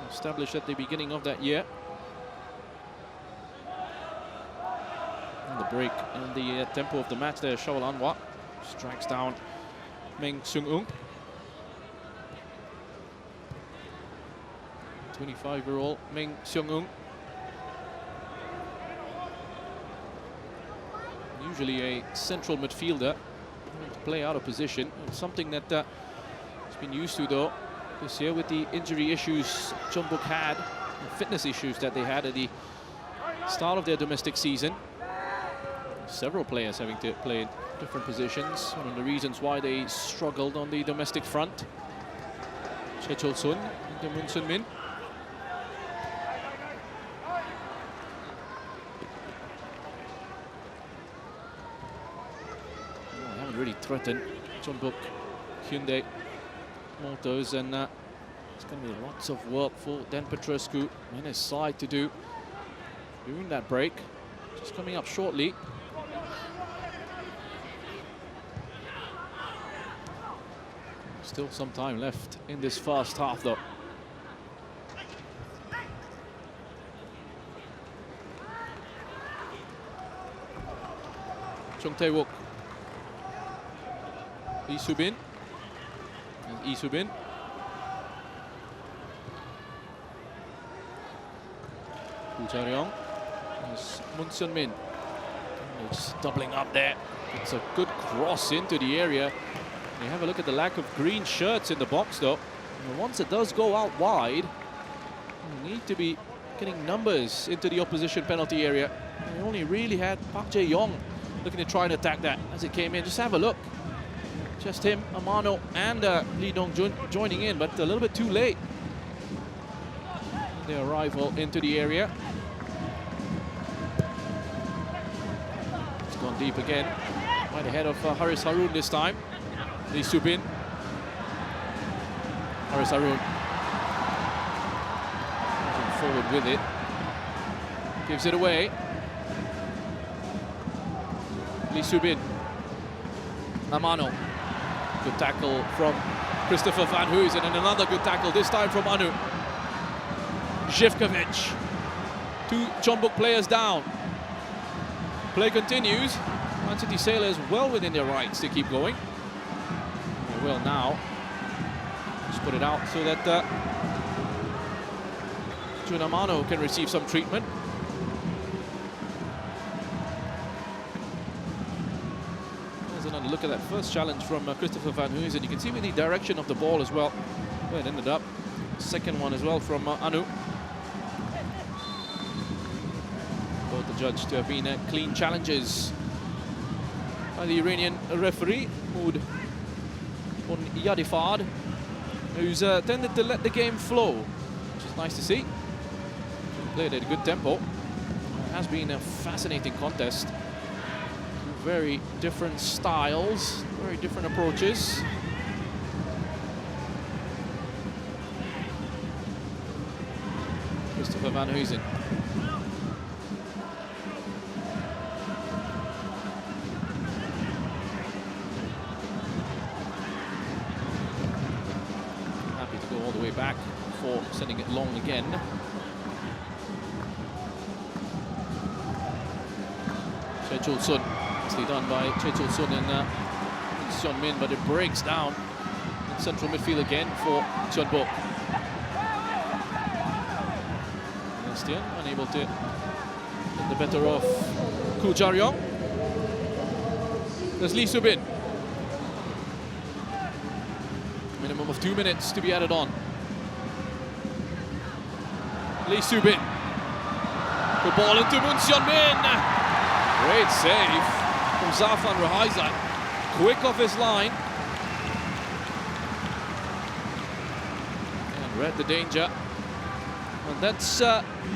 Established at the beginning of that year. And the break and the tempo of the match there, Shawal Anwar strikes down Meng Seung-ung. 25-year-old Meng Seung-ung. Usually a central midfielder to play out of position. It's something that he's been used to though this year with the injury issues Jeonbuk had, the fitness issues that they had at the start of their domestic season. Several players having to play in different positions. One of the reasons why they struggled on the domestic front. Choi Chol-sun and Moon Sun-min. Really threatened Jeonbuk Hyundai Motors, and it's going to be lots of work for Dan Petrescu and his side to do during that break. Just coming up shortly. Still some time left in this first half though. Chung Tae-wook. Lee Soo-bin. And Lee Soo-bin. Koo Ja-ryong. There's Moon Sun-min. Just doubling up there. It's a good cross into the area. You have a look at the lack of green shirts in the box though. And once it does go out wide, you need to be getting numbers into the opposition penalty area. And you only really had Park Jae-yong looking to try and attack that as it came in. Just have a look. Just him, Amano, and Lee Dong-jun joining in, but a little bit too late. Their arrival into the area. It's gone deep again. Right ahead of Haris Harun this time. Lee Soo-bin. Haris Harun. Moving forward with it. Gives it away. Lee Soo-bin. Amano. Good tackle from Christopher Van Huysen, and another good tackle, this time from Anu. Zhivkovic. 2 Jeonbuk players down. Play continues. Man City Sailors well within their rights to keep going. They will now. Just put it out so that Jun Amano can receive some treatment. Another look at that first challenge from Christopher Van Huysen. You can see with the direction of the ball as well where it ended up. Second one as well from Anu. Both the judge to have been clean challenges by the Iranian referee Mood Yadifard, who's tended to let the game flow, which is nice to see. Played at a good tempo. It has been a fascinating contest. Very different styles, very different approaches. Christopher Van Huysen. Happy to go all the way back for sending it long again. Choi Chol-sun. Nicely done by Choi Chol-sun and Seon-min, but it breaks down in central midfield again for Jeonbuk. Still unable to get the better of Koo Ja-ryong. There's Lee Soo-bin. Minimum of 2 minutes to be added on. Lee Soo-bin. Good ball into Moon Seon-min. Great save from Zafan Rahaizat. Quick off his line. And read the danger. And that's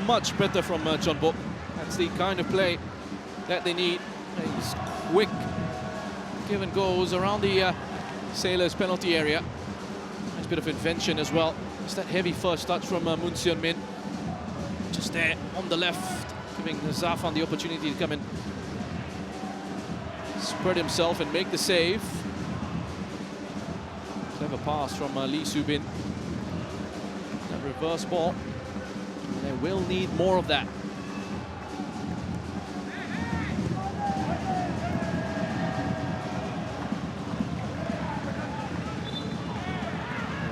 much better from Jeonbuk. That's the kind of play that they need. He's quick. Give and goes around the Sailors' penalty area. Nice bit of invention as well. It's that heavy first touch from Moon Seon-min. Just there on the left, giving Zafan the opportunity to come in, spread himself and make the save. Clever pass from Lee Soo-bin. That reverse ball. And they will need more of that.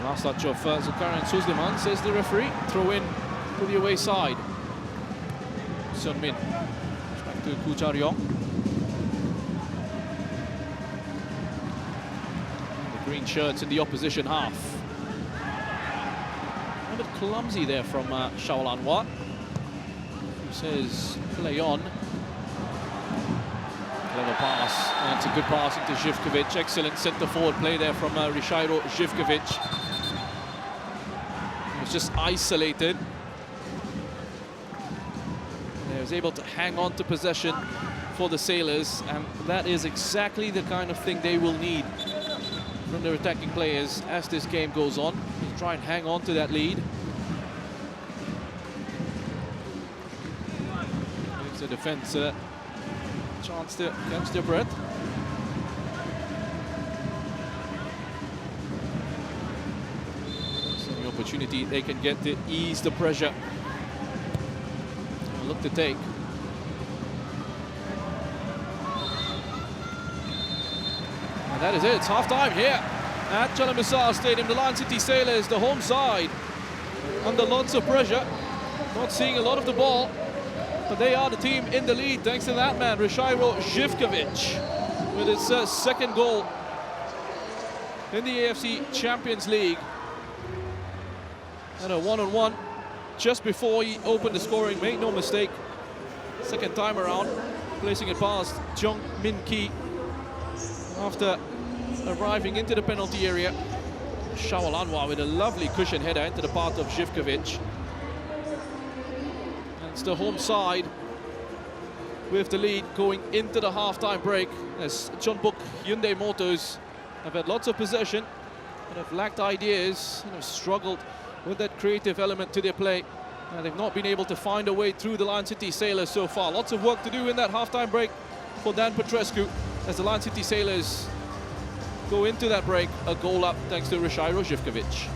Last touch of Zakarian Suzliman, says the referee. Throw in to the away side. Seon-min. Back to Koo Cha-ryong. The green shirts in the opposition half. A bit clumsy there from Shaol Anwar, who says play on. Clever pass, and it's a good pass into Živković. Excellent centre forward play there from Rishairo Živković. Just isolated. He was able to hang on to possession for the Sailors, and that is exactly the kind of thing they will need from their attacking players as this game goes on. To try and hang on to that lead. Gives the defense a chance to catch their breath. Opportunity they can get to ease the pressure. Look to take. And that is it. It's half-time here at Jalan Stadium. The Lion City Sailors, the home side, under lots of pressure. Not seeing a lot of the ball, but they are the team in the lead thanks to that man, Rishairo Živković, with his second goal in the AFC Champions League. And a one-on-one just before he opened the scoring. Made no mistake. Second time around, placing it past Jung Min Ki after arriving into the penalty area. Shaol Anwar with a lovely cushion header into the path of Živković. And it's the home side with the lead going into the half-time break, as Jeonbuk Hyundai Motors have had lots of possession but have lacked ideas and have struggled with that creative element to their play. And they've not been able to find a way through the Lion City Sailors so far. Lots of work to do in that halftime break for Dan Petrescu, as the Lion City Sailors go into that break a goal up thanks to Rishairo Živković.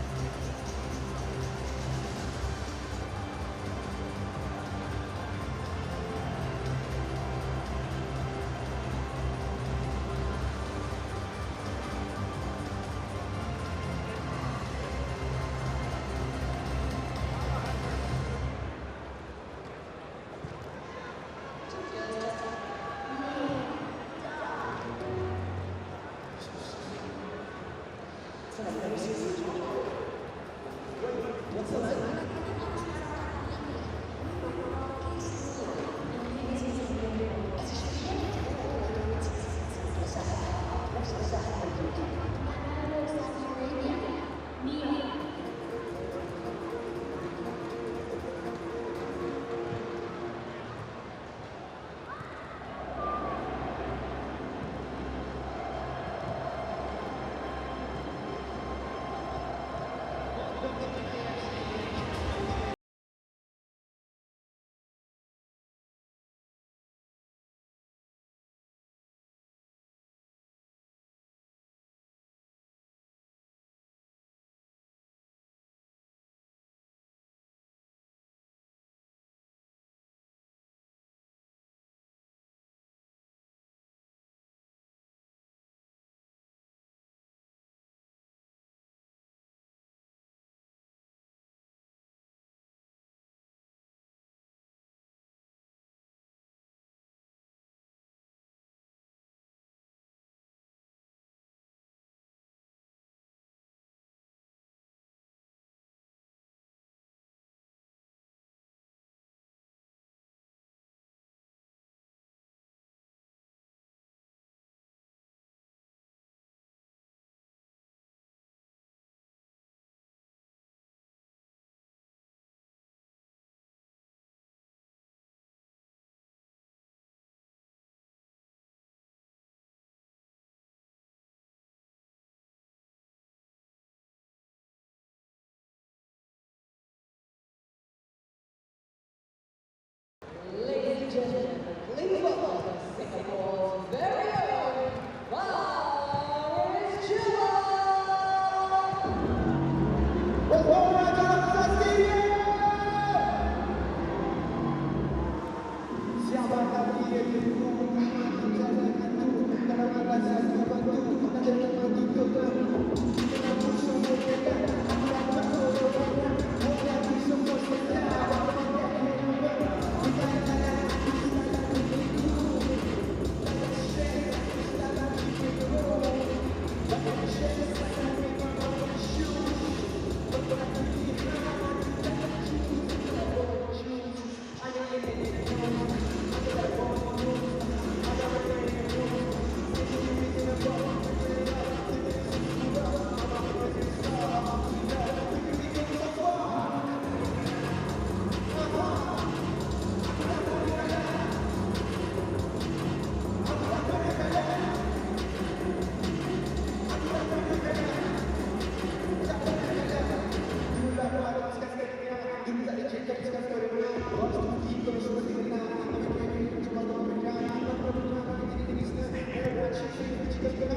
Yeah.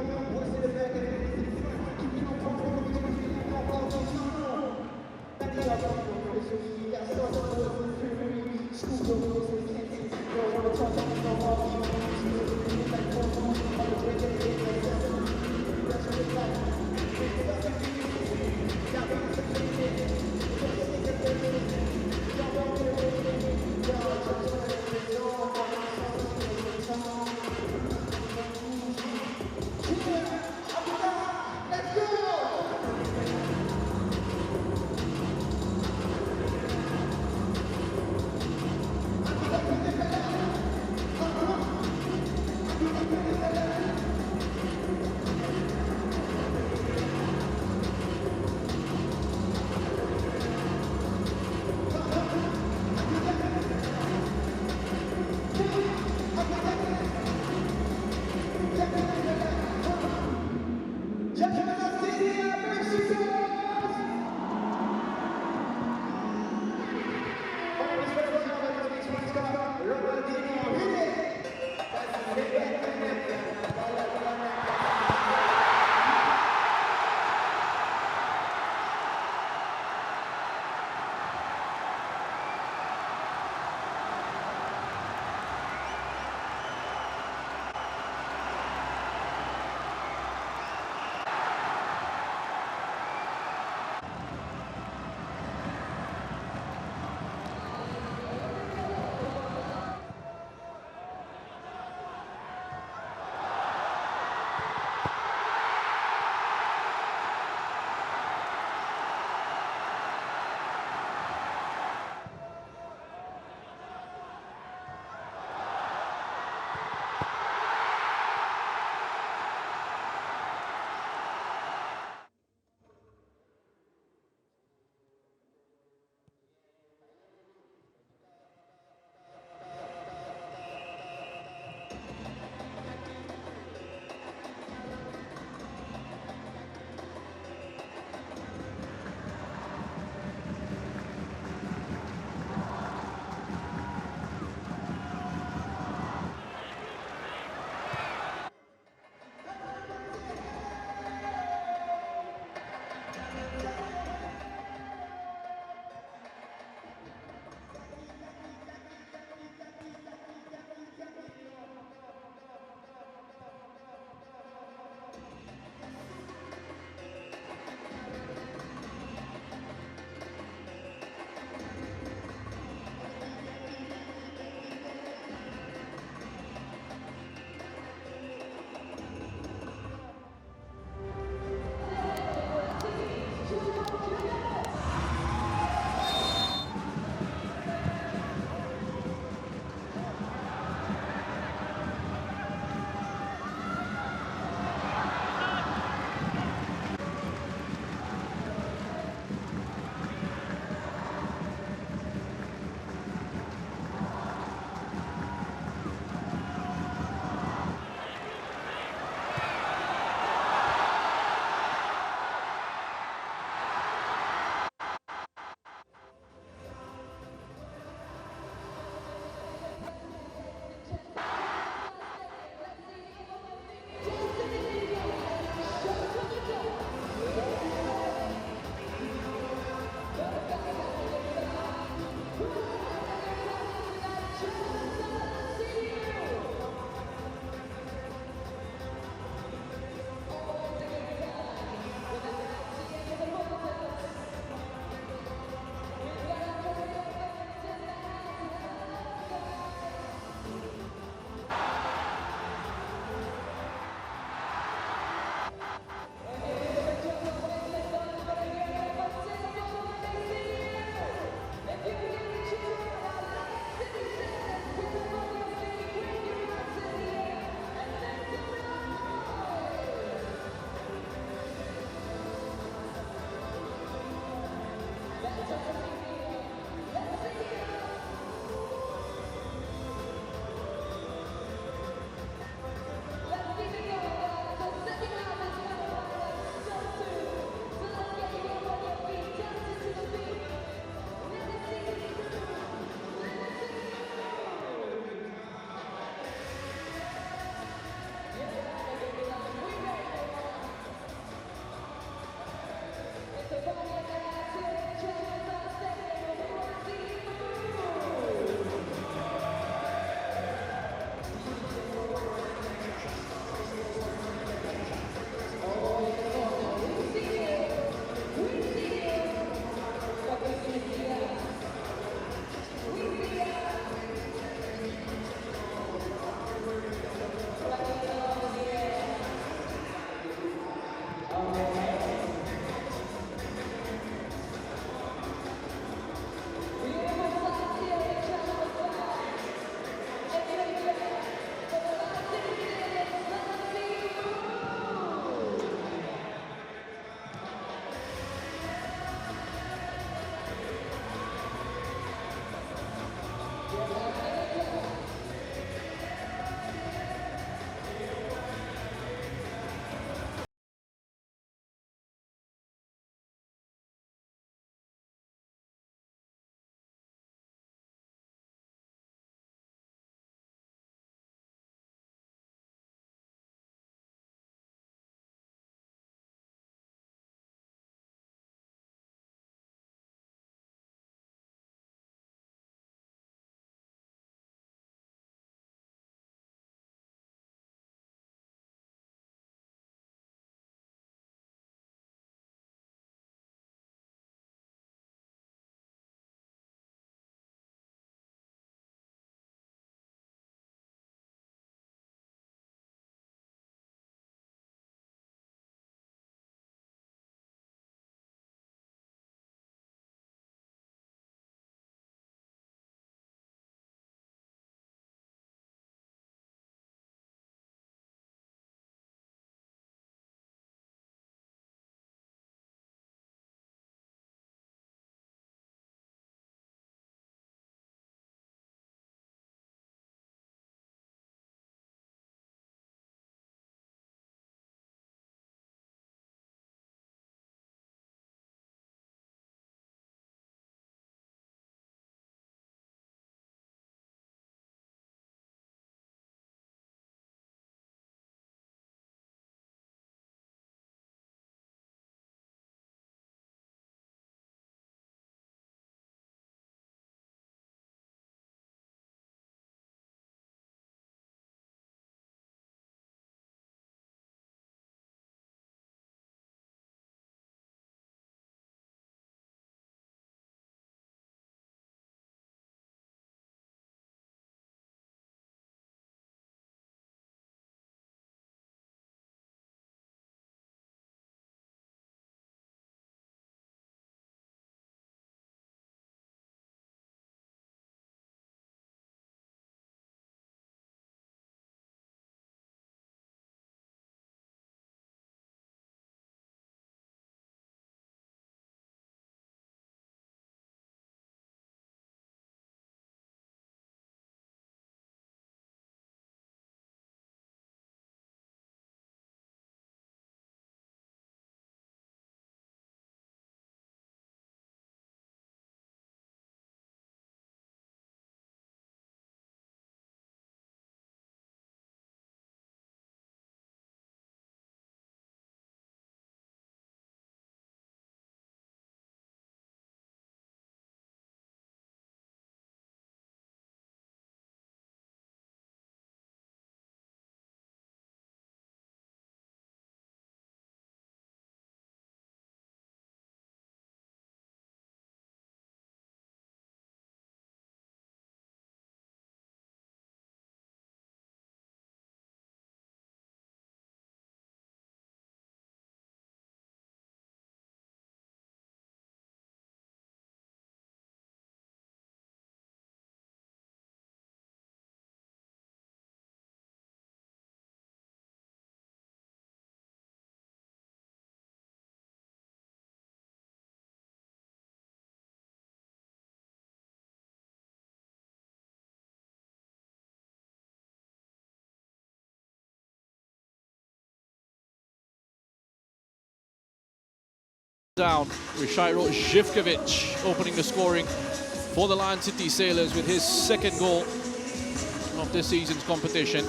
Down, Ryshairo Živkovic opening the scoring for the Lion City Sailors with his second goal of this season's competition.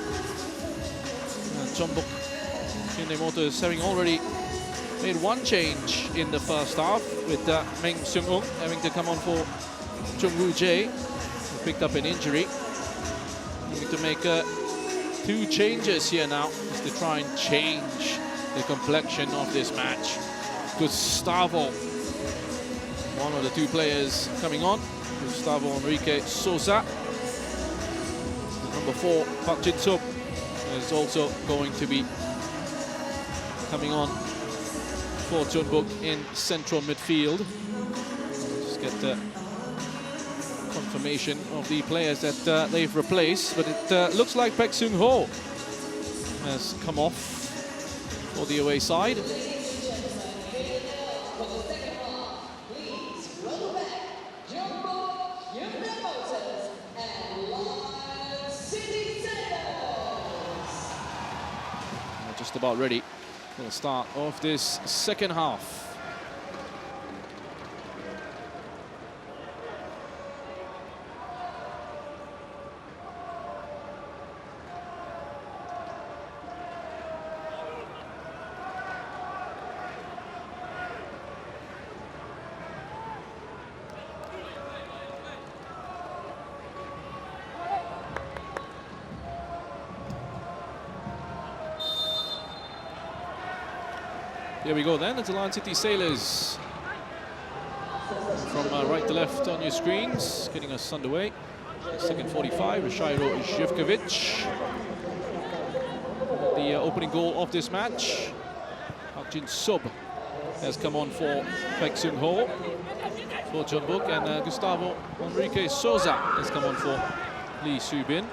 Jeonbuk Hyundai Motors having already made one change in the first half, with Meng Seung-ung having to come on for Chung Woo-jae, who picked up an injury. Need to make two changes here now, just to try and change the complexion of this match. Gustavo, one of the two players coming on. Gustavo Enrique Sosa. Number 4, Park Jin-sub, is also going to be coming on for Jeonbuk in central midfield. Just get the confirmation of the players that they've replaced, but it looks like Baek Seung-ho has come off for the away side. Just about ready for the start of this second half. Here we go then, it's the Lion City Sailors. From right to left on your screens, getting us underway. Second 45, Rashairo Živković. The opening goal of this match. Park Jin-sub has come on for Baek Seung-ho for Jeonbuk, and Gustavo Enrique Souza has come on for Lee Soo-bin.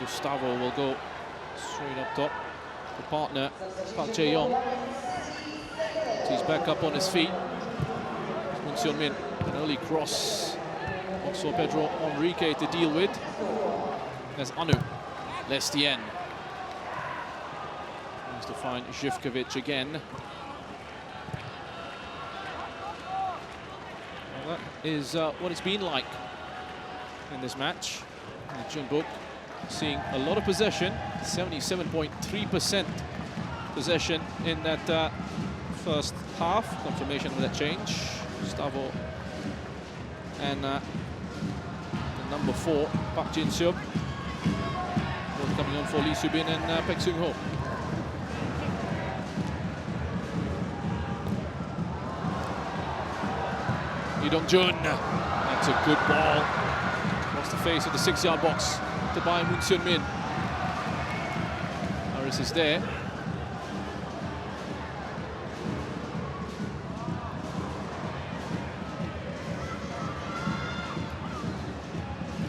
Gustavo will go straight up top. The partner, Park Jae-yong. He's back up on his feet. Moon Seon-min, an early cross. Also Pedro Enrique to deal with. There's Anu Lestien. Tries to find Živković again. Well, that is what it's been like in this match. Jeonbuk seeing a lot of possession, 77.3% possession in that first half. Confirmation of that change. Gustavo and the number 4, Park Jin-sub, both coming on for Lee Soo-bin and Baek Seung-ho. Lee Dong-jun, that's a good ball. Across the face of the 6-yard box to by Moon Seon-min. Harris is there.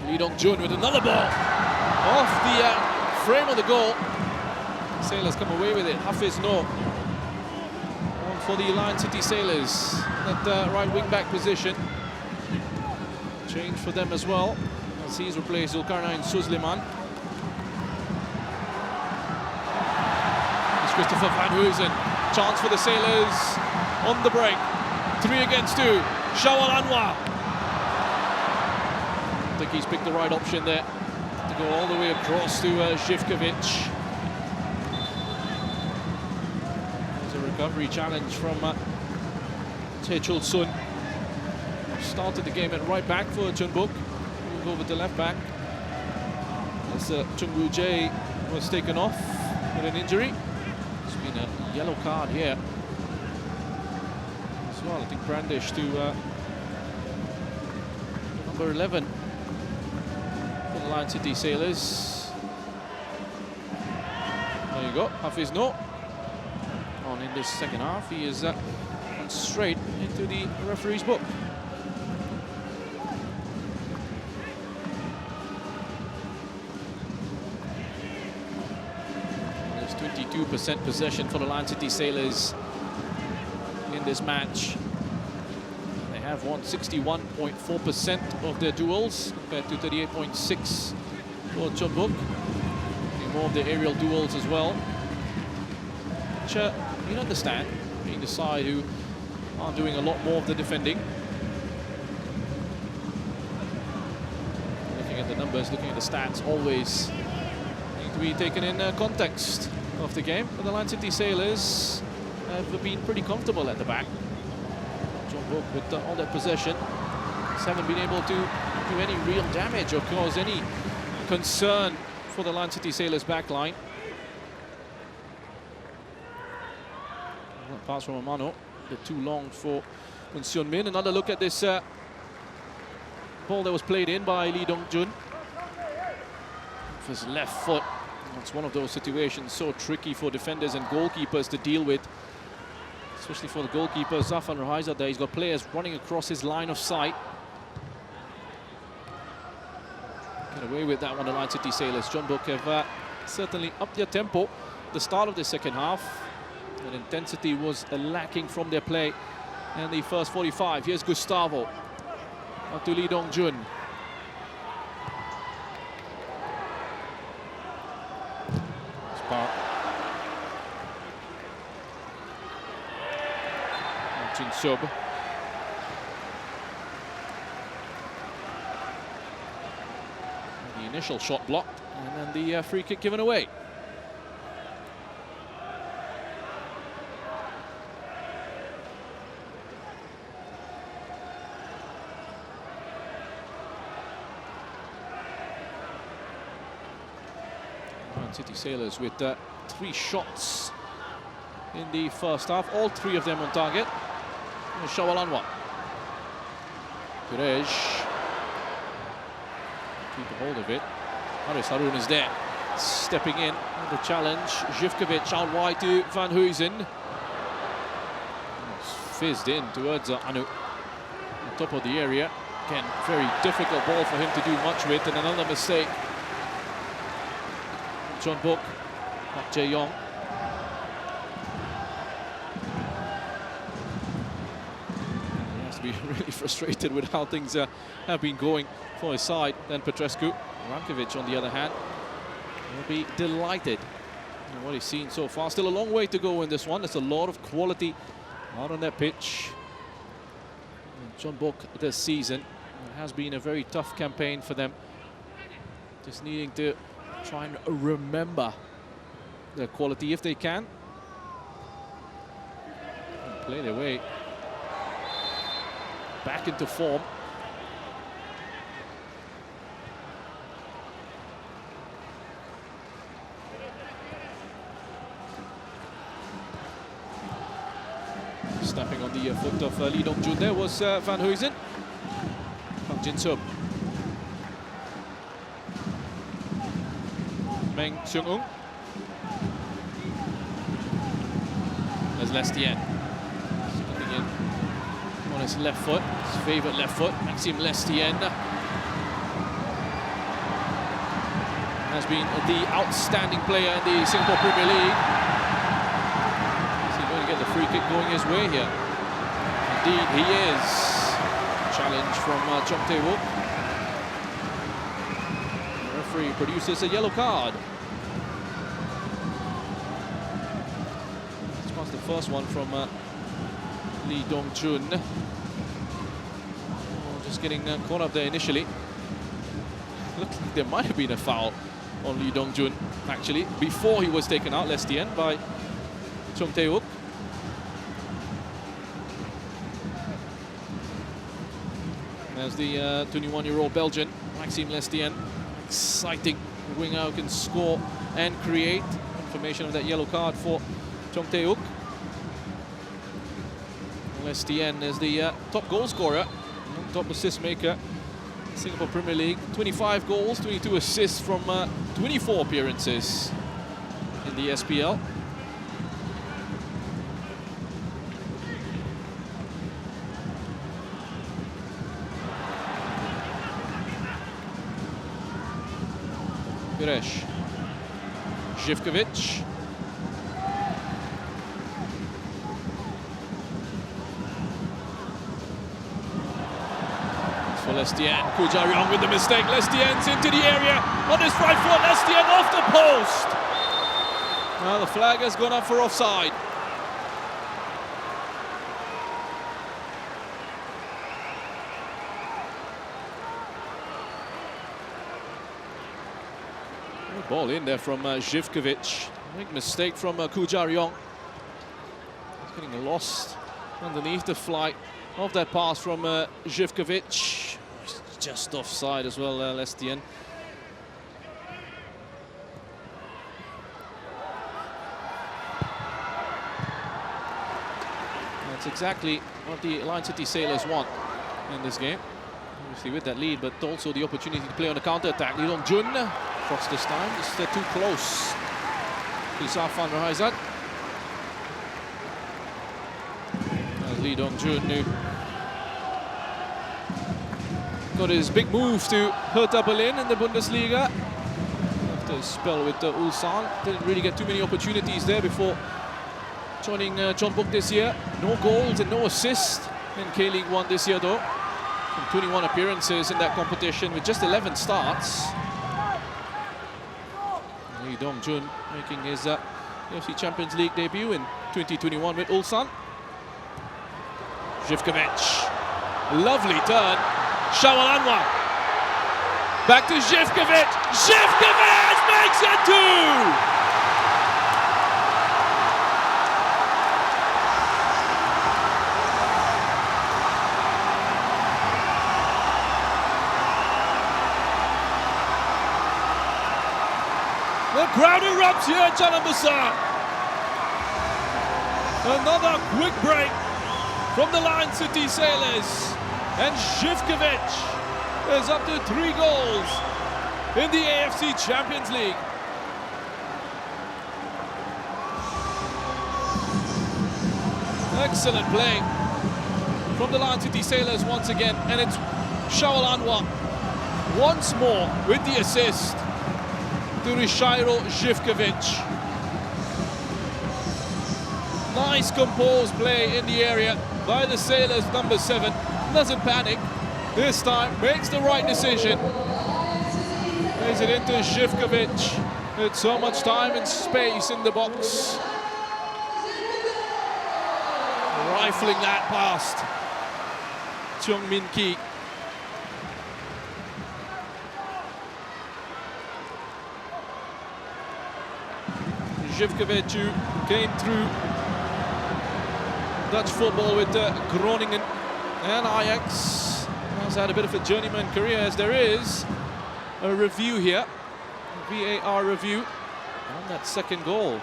Lee Dong-jun with another ball off the frame of the goal. Sailors come away with it. Hafiz No on for the Lion City Sailors. That right wing back position. Change for them as well, as he's replaced Zulkarnain Suzliman. It's Christopher Van Hoosen. Chance for the Sailors on the break. 3 against 2. Shawal Anwar. I think he's picked the right option there to go all the way across to Živković. There's a recovery challenge from Tae Chul-sun. Started the game at right back for Jeonbuk. Move over to left back as Chung Woo-jae was taken off with an injury. It's been a yellow card here as well. I think brandished to number 11. Lion City Sailors. There you go, Hafiz No on in this second half. He is straight into the referee's book. There's 22% possession for the Lion City Sailors in this match. They have won 61.4% of their duels compared to 38.6% for Jeonbuk. More of the aerial duels as well, which you understand, being the side who are doing a lot more of the defending. Looking at the numbers, looking at the stats, always need to be taken in context of the game. But the Lion City Sailors have been pretty comfortable at the back. Jeonbuk with all that possession haven't been able to do any real damage or cause any concern for the Lion City Sailors backline. Pass from Amano, a bit too long for Moon Seon-min. Another look at this ball that was played in by Lee Dong-jun. With his left foot. It's one of those situations so tricky for defenders and goalkeepers to deal with. especially for the goalkeeper, Zafan Rahaiza there. He's got players running across his line of sight. Get away with that one, the Lion City Sailors. Jeonbuk have certainly upped their tempo at the start of the second half. And intensity was lacking from their play in the first 45. Here's Gustavo. Up to Lee Dong-jun. Park. Jin Sub. The initial shot blocked, and then the free kick given away. City Sailors with 3 shots in the first half, all 3 of them on target. Shawalanwa. Kurej. Keep a hold of it. Haris Harun is there, stepping in. The challenge. Živkovic out wide to Van Huysen. Fizzed in towards Anu. On top of the area. Again, very difficult ball for him to do much with, and another mistake. Jeonbuk, Park Jae-yong. He has to be really frustrated with how things have been going for his side. Then Petrescu. Rankovic, on the other hand, will be delighted with what he's seen so far. Still a long way to go in this one. There's a lot of quality out on that pitch. Jeonbuk this season, it has been a very tough campaign for them. Just needing to try and remember their quality if they can. And play their way back into form. Snapping on the foot of Lee Dong-jun there was Van Huysen. Park Jin-sub. Meng Seung-ung. There's Lestien. Stepping in on his left foot, his favourite left foot. Maxime Lestien has been the outstanding player in the Singapore Premier League. Is he going to get the free kick going his way here? Indeed, he is. Challenge from Chong Tae-wook. Referee produces a yellow card. This was the first one from Lee Dong-jun. Oh, just getting caught up there initially. Looked like there might have been a foul on Lee Dong-jun, actually, before he was taken out, Lestien, by Chong Tae-wook. There's the 21-year-old Belgian, Maxime Lestien. Exciting winger who can score and create. Confirmation of that yellow card for Chong Tae-wook. Lestien is the top goal scorer, top assist maker in Singapore Premier League. 25 goals, 22 assists from 24 appearances in the SPL. Kurej. Živkovic. For Lestien. Kujaryong with the mistake. Lestien's into the area on his right foot. Lestien off the post. Now the flag has gone up for offside. Ball in there from Živkovic. Big mistake from Kujaryong. He's getting lost underneath the flight of that pass from Živkovic. Just offside as well, Lestien. That's exactly what the Lion City Sailors want in this game. Obviously with that lead, but also the opportunity to play on the counter-attack. Lee Dong-jun cross this time, just too close to Zafan Rahaiza. Lee Dong-jun, who got his big move to Hertha Berlin in the Bundesliga. After a spell with Ulsan, didn't really get too many opportunities there before joining Jeonbuk this year. No goals and no assists in K-League 1 this year though. From 21 appearances in that competition with just 11 starts. Lee Dong-jun making his AFC Champions League debut in 2021 with Ulsan. Živković, lovely turn. Shawalanwa, back to Živković. Živković makes it 2! The crowd erupts here at Jeonbuk. Another quick break from the Lion City Sailors. And Živković is up to 3 goals in the AFC Champions League. Excellent play from the Lion City Sailors once again. And it's Shawalanwa once more with the assist to Ryszajro Živković. Nice composed play in the area by the Sailors number 7. Doesn't panic this time, makes the right decision. Plays it into Živković with so much time and space in the box. Rifling that past Chung Min Ki. Živković, who came through Dutch football with Groningen and Ajax, has had a bit of a journeyman career, as there is a review here, a VAR review on that second goal.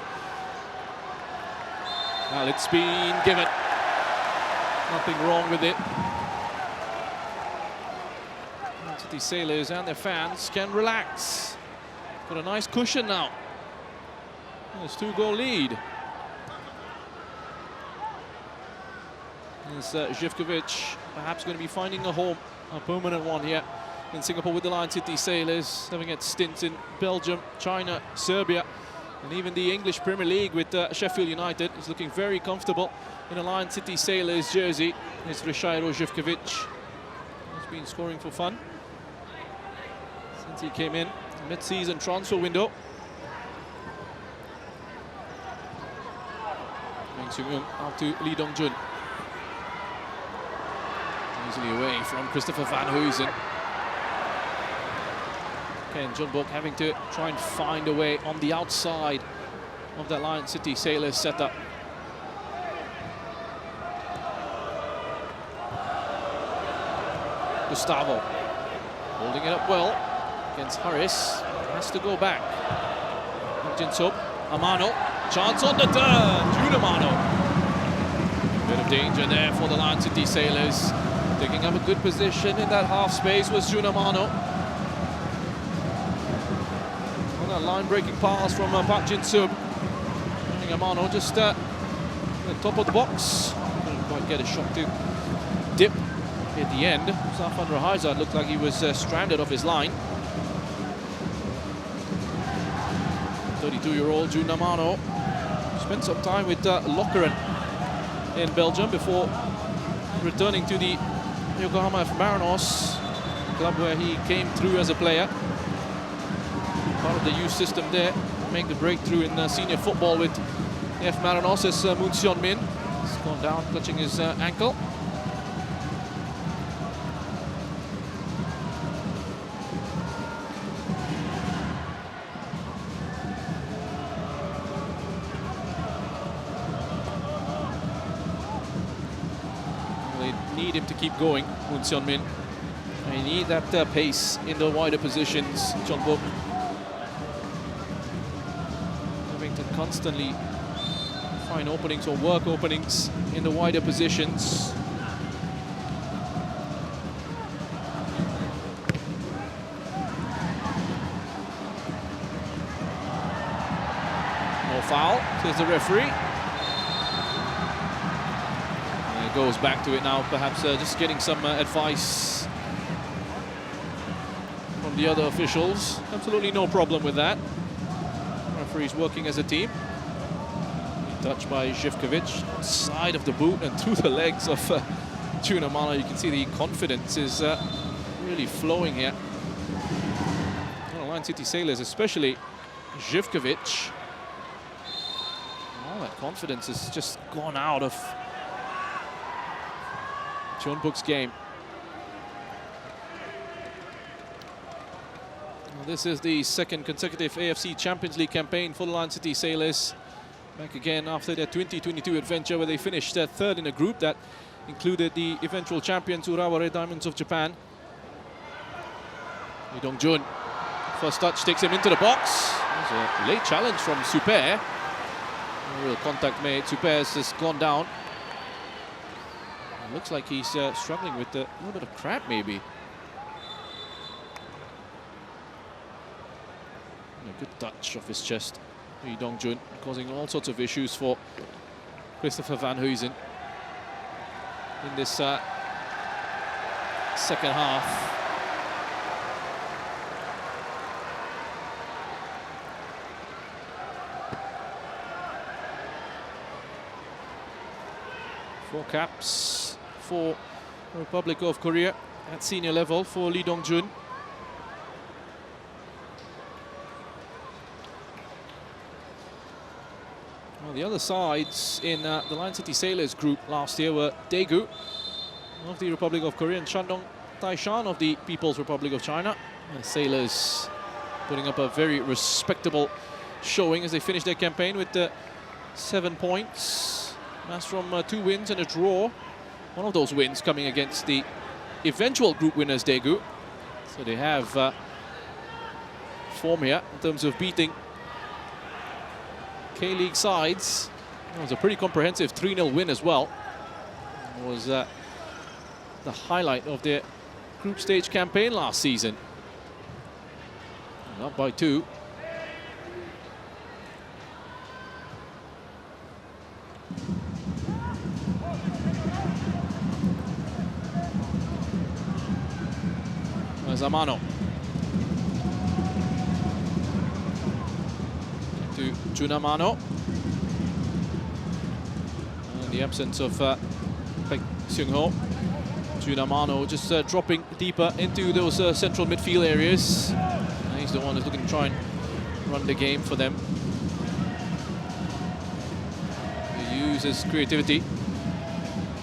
Well, it's been given. Nothing wrong with it. The Sailors and their fans can relax. Got a nice cushion now. There's 2-goal lead. Is Živković perhaps going to be finding a home, a permanent one here in Singapore with the Lion City Sailors, having had stints in Belgium, China, Serbia, and even the English Premier League with Sheffield United. He's looking very comfortable in a Lion City Sailors jersey. It's Ryszajro Živković. He's been scoring for fun since he came in mid-season transfer window. Out to Lee Dong-jun. Easily away from Christopher Van Huysen. Again, Jeonbuk having to try and find a way on the outside of that Lion City Sailors setup. Gustavo holding it up well against Harris. Has to go back. Jinsub, Amano, chance on the turn. Jun Amano. Bit of danger there for the Lion City Sailors. Taking up a good position in that half space was Jun Amano. On that line-breaking pass from Park Jinsub. Amano just at the top of the box. Couldn't quite get a shot to dip at the end. Safan Rahizad looked like he was stranded off his line. 32-year-old Jun Amano spent some time with Lokeren in Belgium before returning to the Yokohama F. Marinos club where he came through as a player. Part of the youth system there, make the breakthrough in senior football with F. Marinos as Moon Seon-min. He's gone down, clutching his ankle. Need him to keep going, Moon Seon-min. They need that pace in the wider positions. Jeonbuk having to constantly find openings or work openings in the wider positions. No foul, says the referee. goes back to it now, perhaps just getting some advice from the other officials. Absolutely no problem with that. Referees working as a team. Touch by Živković, side of the boot and through the legs of Jeonbuk. You can see the confidence is really flowing here. Lion City Sailors, especially Živković. All that confidence has just gone out of Jeonbuk's game. Well, this is the second consecutive AFC Champions League campaign for the Lion City Sailors. Back again after their 2022 adventure, where they finished third in a group that included the eventual champions Urawa Red Diamonds of Japan. Lee Dong-jun, first touch takes him into the box. There's a late challenge from Super. Real contact made. Super has gone down. It looks like he's struggling with a little bit of cramp, maybe. And a good touch off his chest. Lee Dong-jun causing all sorts of issues for Christopher Van Huysen in this second half. Four caps for the Republic of Korea at senior level for Lee Dong-jun. Well, the other sides in the Lion City Sailors group last year were Daegu of the Republic of Korea and Shandong Taishan of the People's Republic of China. The Sailors putting up a very respectable showing as they finish their campaign with 7 points. That's from 2 wins and a draw. One of those wins coming against the eventual group winners, Daegu. So they have form here in terms of beating K-League sides. It was a pretty comprehensive 3-0 win as well. It was the highlight of their group stage campaign last season. Up by 2. Zamano to Junamano. In the absence of Pek Seung-ho, Junamano just dropping deeper into those central midfield areas. And he's the one who's looking to try and run the game for them. He uses creativity.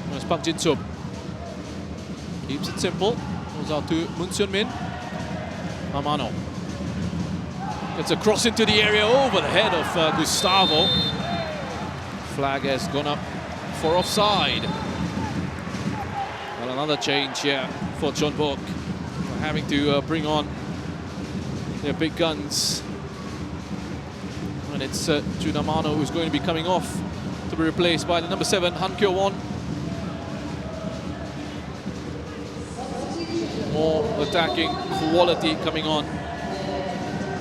There's Park Jin-sub. Keeps it simple. Goes out to Moon Seon-min. Amano gets a cross into the area over the head of Gustavo. Flag has gone up for offside. Well, another change here for Jeonbuk, having to bring on their big guns. And it's Junamano who's going to be coming off to be replaced by the number 7, Han Kyo-won. More attacking quality coming on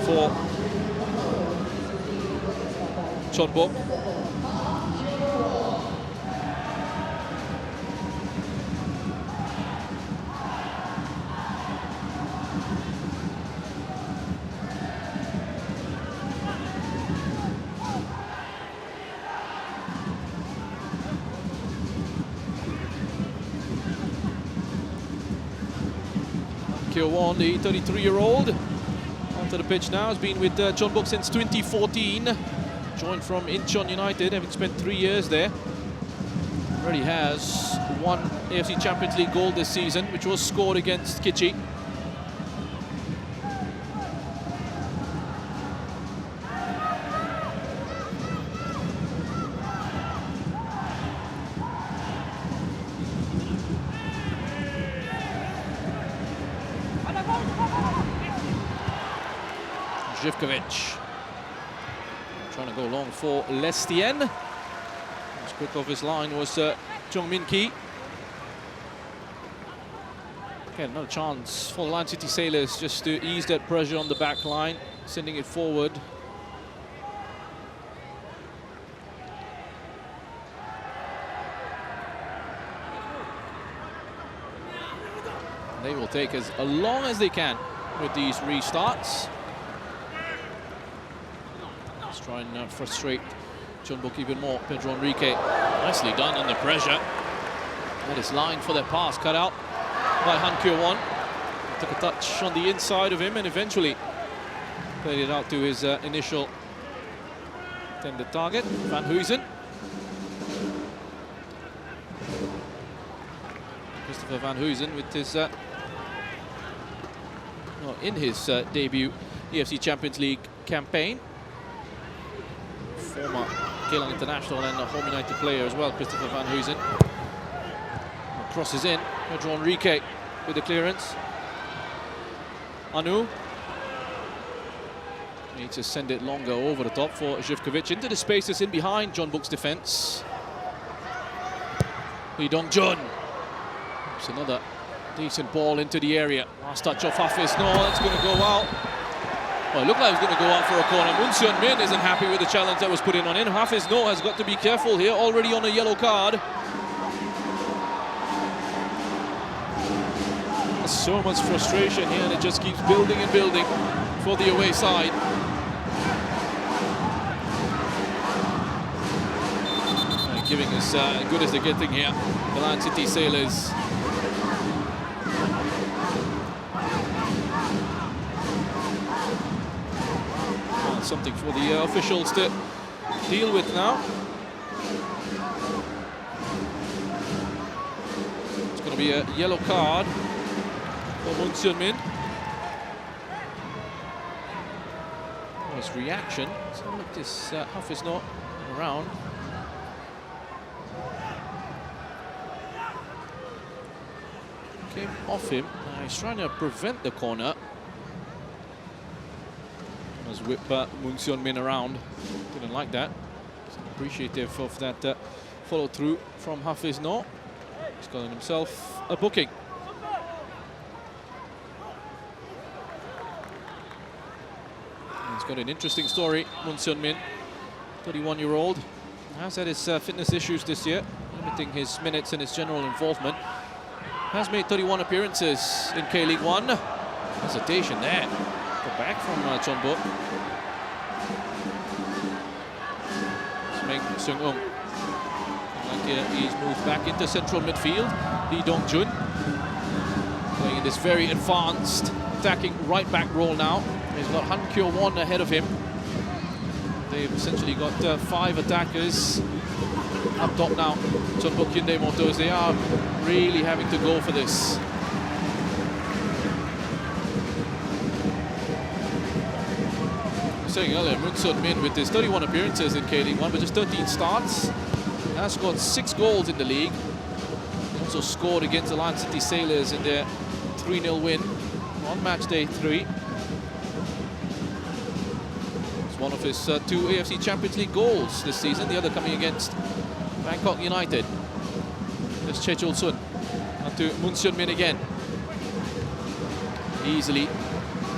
for Jeonbuk. Kyo-won, the 33-year-old, onto the pitch now, has been with Jeonbuk since 2014. Joined from Incheon United, having spent 3 years there. Already has 1 AFC Champions League goal this season, which was scored against Kichi. Živković trying to go long for Lestien. Just quick off his line was Jong-min Ki. Again, another chance for the Lion City Sailors just to ease that pressure on the back line, sending it forward. They will take as long as they can with these restarts. Let's try and frustrate Jeonbuk even more. Pedro Enrique, nicely done under pressure. That is line for their pass, cut out by Han Kyo-won. Took a touch on the inside of him and eventually played it out to his initial intended target, Van Huysen. Christopher Van Huysen with his, in his debut AFC Champions League campaign. Former Geylang International and a Home United player as well, Christopher Van Huysen. Crosses in, Pedro Enrique with the clearance. Anu needs to send it longer over the top for Živkovic into the spaces in behind Jeonbuk's defense. Lee Dong-jun. It's another decent ball into the area. Last touch of Hafiz. No, that's going to go out. Well, it looked like it was going to go out for a corner. Moon Seon-min isn't happy with the challenge that was put in on him. Hafiz No has got to be careful here, already on a yellow card. So much frustration here, and it just keeps building and building for the away side. Giving us as good as they're getting here, the Lion City Sailors. Well, something for the officials to deal with now. It's going to be a yellow card for Moon Seon-min. His reaction. So look, this Huff is not around. Came off him. He's trying to prevent the corner. As whip Moon Seon-min around. Didn't like that. He's appreciative of that follow through from Hafiz No. He's gotten himself a booking. He's got an interesting story. Moon Seon-min, 31-year-old, has had his fitness issues this year, limiting his minutes and his general involvement. Has made 31 appearances in K-League 1. Hesitation there. Go back from Jeonbuk. Meng Seung-eun. Like he's moved back into central midfield. Lee Dong-jun playing in this very advanced attacking right back role now. He's got Han Kyo-won ahead of him. They've essentially got 5 attackers up top now. Jeonbuk Hyundai Motors, they are really having to go for this. I was saying earlier, Moon Seon-min with his 31 appearances in K-League 1, but just 13 starts, has scored 6 goals in the league. He also scored against the Lion City Sailors in their 3-0 win on match day 3. One of his 2 AFC Champions League goals this season, the other coming against Bangkok United. There's Choi Chul-sun onto Moon Seon-min again. Easily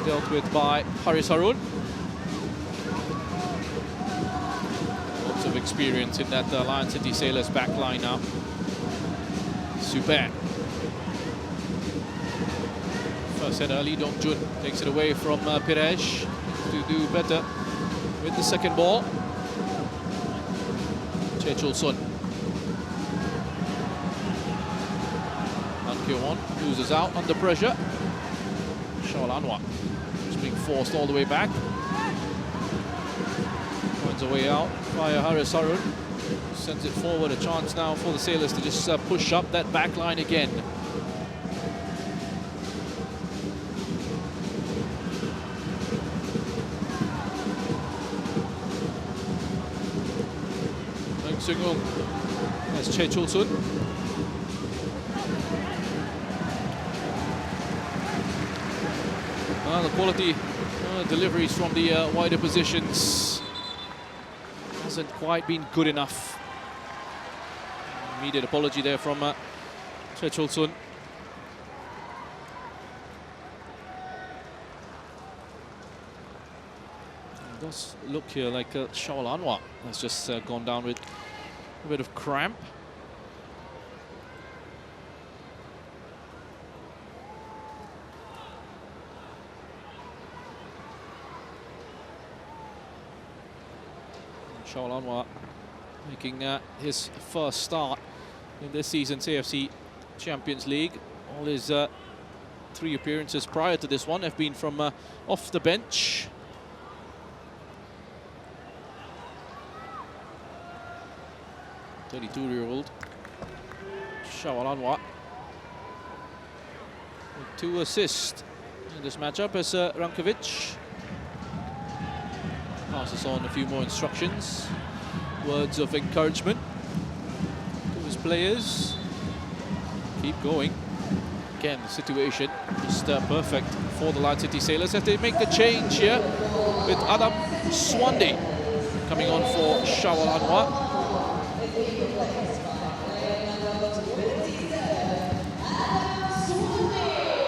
dealt with by Haris Harun. Lots of experience in that Lion City Sailors back line now. Super. First header, Lee Dong-jun takes it away from Pires to do better with the second ball. Choi Chul-sun. Han Kyo-won loses out under pressure. Shaol Anwar is being forced all the way back. Finds a way out via Haris Harun. Sends it forward, a chance now for the Sailors to just push up that back line again. Seung-eun. There's Choi Chul-sun. The quality deliveries from the wider positions hasn't quite been good enough. Immediate apology there from Choi Chul-sun. It does look here like Shaol Anwar has just gone down with a bit of cramp. Shaolanwa making his first start in this season's AFC Champions League. All his 3 appearances prior to this one have been from off the bench. The 32-year-old Shaolanwa with 2 assists in this matchup as Rankovic passes on a few more instructions, words of encouragement to his players. Keep going. Again, the situation just perfect for the Lion City Sailors as they make the change here with Adam Swandi coming on for Shaolanwa.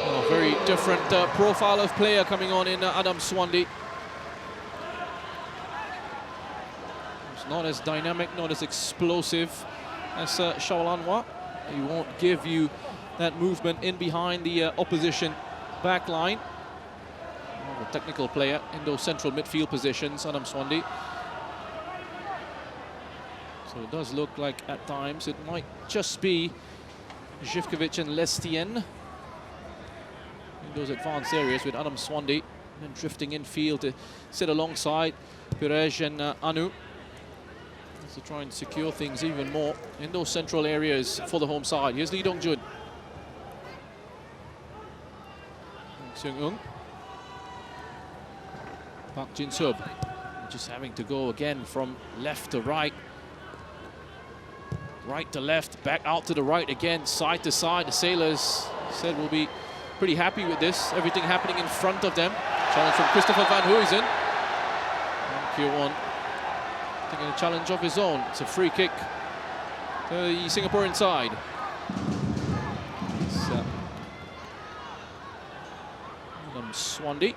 A very different profile of player coming on in Adam Swandi. It's not as dynamic, not as explosive as Shaolanwa. He won't give you that movement in behind the opposition back line. A technical player in those central midfield positions, Adam Swandi. So it does look like at times it might just be Živkovic and Lestien in those advanced areas with Adam Swandi, and then drifting infield to sit alongside Pirej and Anu to try and secure things even more in those central areas for the home side. Here's Lee Dong-jun. Seung-eun. Park Jin-sub just having to go again from left to right. Right to left, back out to the right again, side to side. The Sailors said we'll be pretty happy with this. Everything happening in front of them. Challenge from Christopher Van Huysen. And Kyo-won taking a challenge of his own. It's a free kick to the Singaporean side. It's Adam Swandi.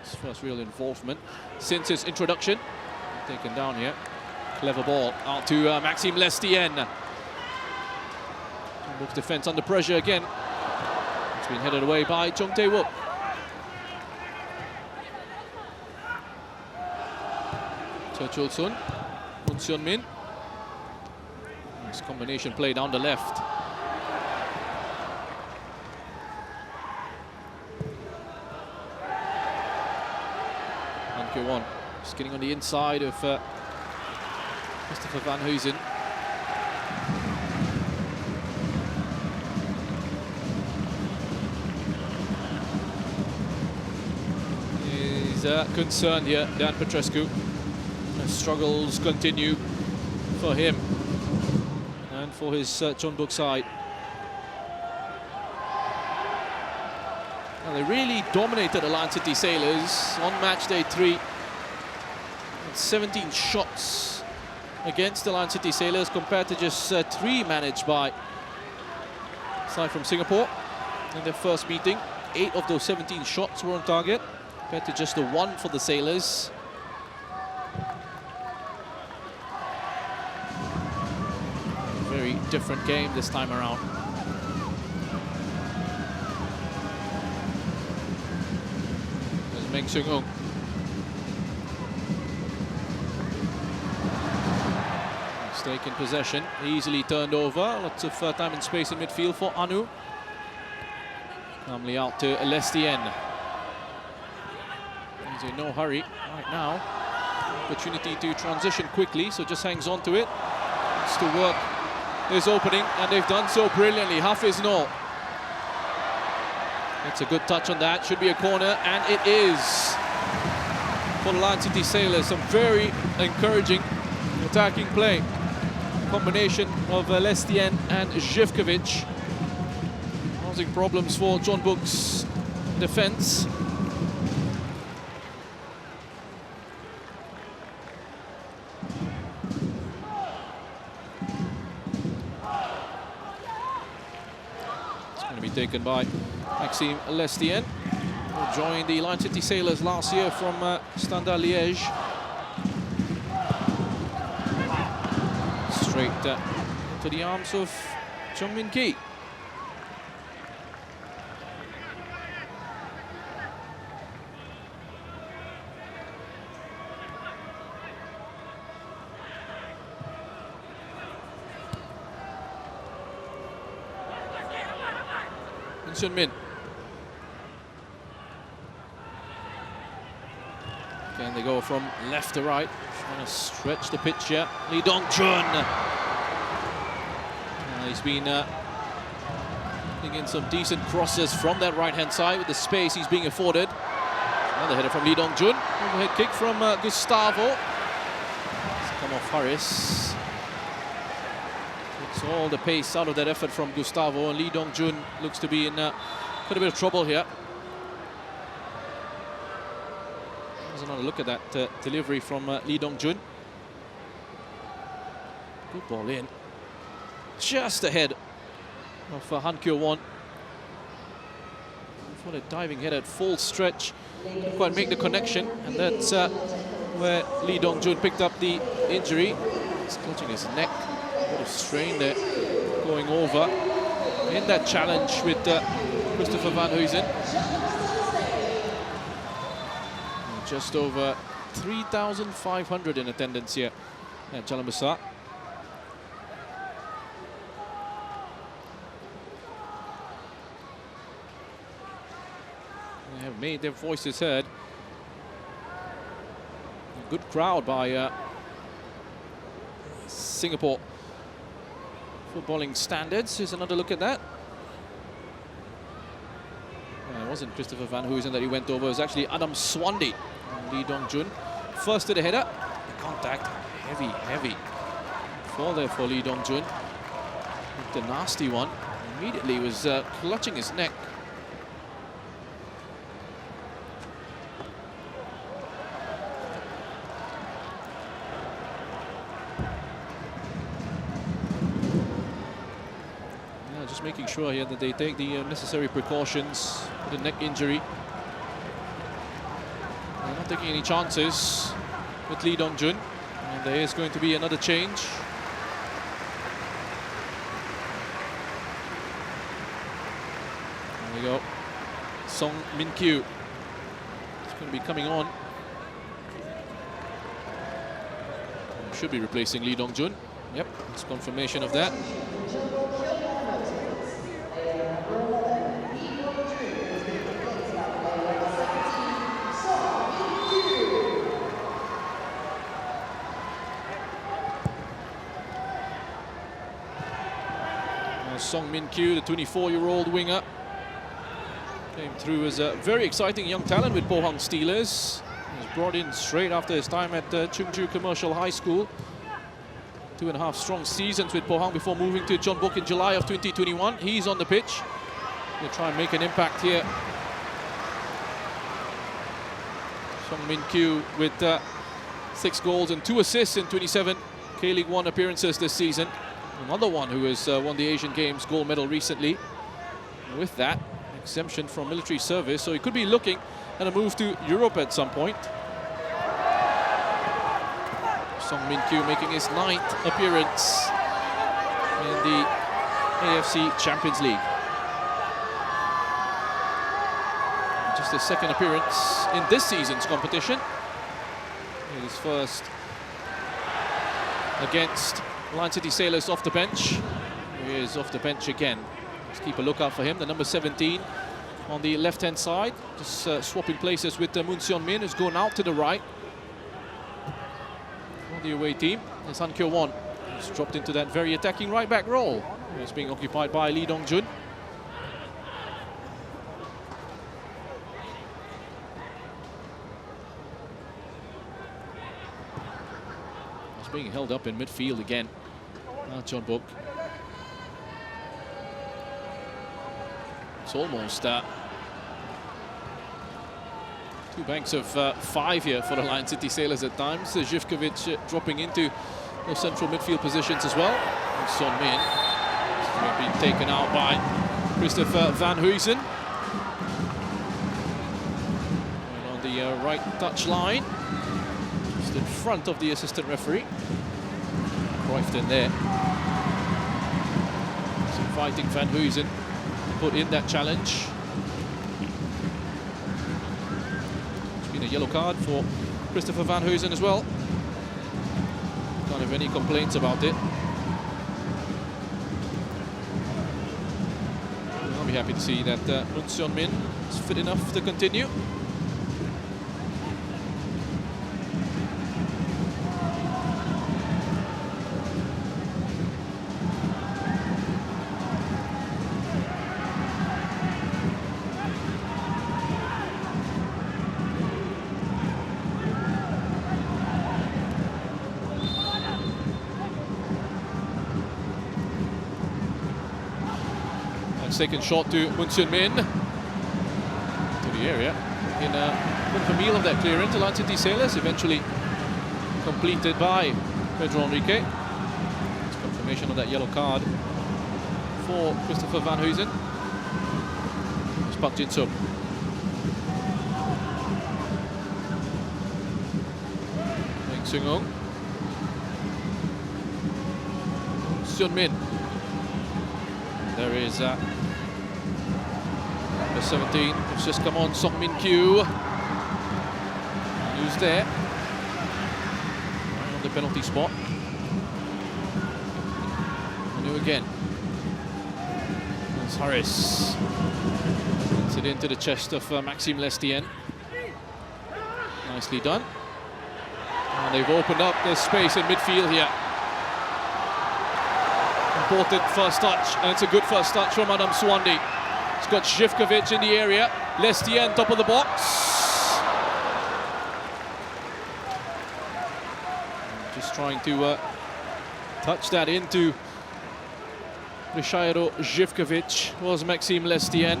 His first real involvement since his introduction. Taken down here. Clever ball out to Maxime Lestien. Jeonbuk's defense under pressure again. It's been headed away by Chung Tae-wook. Chul Sun, Moon Seon Min. Nice combination play down the left. And Kyo-won just getting on the inside of Christopher Van Huysen. He's concerned here, Dan Petrescu. The struggles continue for him and for his Jeonbuk side. Now, they really dominated the Lion City Sailors on match day 3. 17 shots against the Lion City Sailors compared to just 3 managed by side from Singapore in their first meeting. 8 of those 17 shots were on target compared to just the 1 for the Sailors. Very different game this time around. There's Meng Seung-eun. Taken possession, easily turned over. Lots of time and space in midfield for Anu. Calmly out to Lestien. He's in no hurry right now. Opportunity to transition quickly, so just hangs on to it. Wants to work his opening, and they've done so brilliantly. Hafiz Noor. It's a good touch on that. Should be a corner, and it is. For the Lion City Sailors, some very encouraging attacking play. Combination of Lestien and Živkovic, causing problems for Jeonbuk's defense. It's going to be taken by Maxime Lestien, who joined the Lion City Sailors last year from Standard Liège. Straight to the arms of Chung Min-ki. Min. Again, they go from left to right, trying to stretch the pitch here. Lee Dong-jun. He's been putting in some decent crosses from that right-hand side with the space he's being afforded. Another header from Lee Dong-jun. Overhead kick from Gustavo. It's come off Harris. Takes all the pace out of that effort from Gustavo, and Lee Dong-jun looks to be in quite a bit of trouble here. There's another look at that delivery from Lee Dong-jun. Good ball in. Just ahead of Han Kyo-won. For a diving header at full stretch. Didn't quite make the connection, and that's where Lee Dong-jun picked up the injury. He's clutching his neck. A bit of strain there going over in that challenge with Christopher Van Huysen. Just over 3,500 in attendance here at Jalan Besar. They have made their voices heard. A good crowd by Singapore footballing standards. Here's another look at that. It wasn't Christopher Van Huysen that he went over. It was actually Adam Swandi. Lee Dong-jun first to the header. The contact, heavy fall there for Lee Dong-jun. The nasty one. Immediately was clutching his neck. Yeah, just making sure here that they take the necessary precautions for the neck injury. They're not taking any chances with Lee Dong-jun, and there is going to be another change. There we go. Song Min-kyu is going to be coming on. Should be replacing Lee Dong-jun. Yep, it's confirmation of that. Song Min-kyu, the 24-year-old winger, came through as a very exciting young talent with Pohang Steelers. He was brought in straight after his time at Chungju Commercial High School. 2.5 strong seasons with Pohang before moving to Jeonbuk in July of 2021. He's on the pitch. He'll try and make an impact here. Song Min-kyu with 6 goals and 2 assists in 27 K-League 1 appearances this season. Another one who has won the Asian Games gold medal recently. And with that, exemption from military service, so he could be looking at a move to Europe at some point. Song Min-kyu making his 9th appearance in the AFC Champions League. Just his 2nd appearance in this season's competition. His first against Lion City Sailors off the bench. He is off the bench again. Let's keep a lookout for him. The number 17 on the left-hand side. Just swapping places with Moon Seon-min, who's going out to the right. On the away team is Han Kyo-won. He's dropped into that very attacking right-back role. It's being occupied by Lee Dong-jun. He's being held up in midfield again. Jeonbuk. It's almost 2 banks of 5 here for the Lion City Sailors at times. Zivkovic dropping into those central midfield positions as well. And Seon-min has been taken out by Christopher Van Huysen. And on the right touch line, just in front of the assistant referee. Cruyff there. He's inviting Van Huysen to put in that challenge. It's been a yellow card for Christopher Van Huysen as well. Can't have any complaints about it. Well, we happy to see that Moon Seon-min is fit enough to continue. Second shot to Moon Seon-min to the area in a meal of that clearance. The Lion City Sailors eventually completed by Pedro Enrique. It's confirmation of that yellow card for Christopher Van Huysen. It's Park Jin-sub. Meng Seung-ung. Seon-min. There is number 17, it's just come on, Song Min-kyu. Who's there? Right on the penalty spot. Manu again. There's Harris. Puts it into the chest of Maxime Lestien. Nicely done. And they've opened up the space in midfield here. Important first touch, and it's a good first touch from Adam Swandi. He's got Živkovic in the area. Lestien top of the box. Just trying to touch that into Ryszard Živkovic was Maxime Lestien.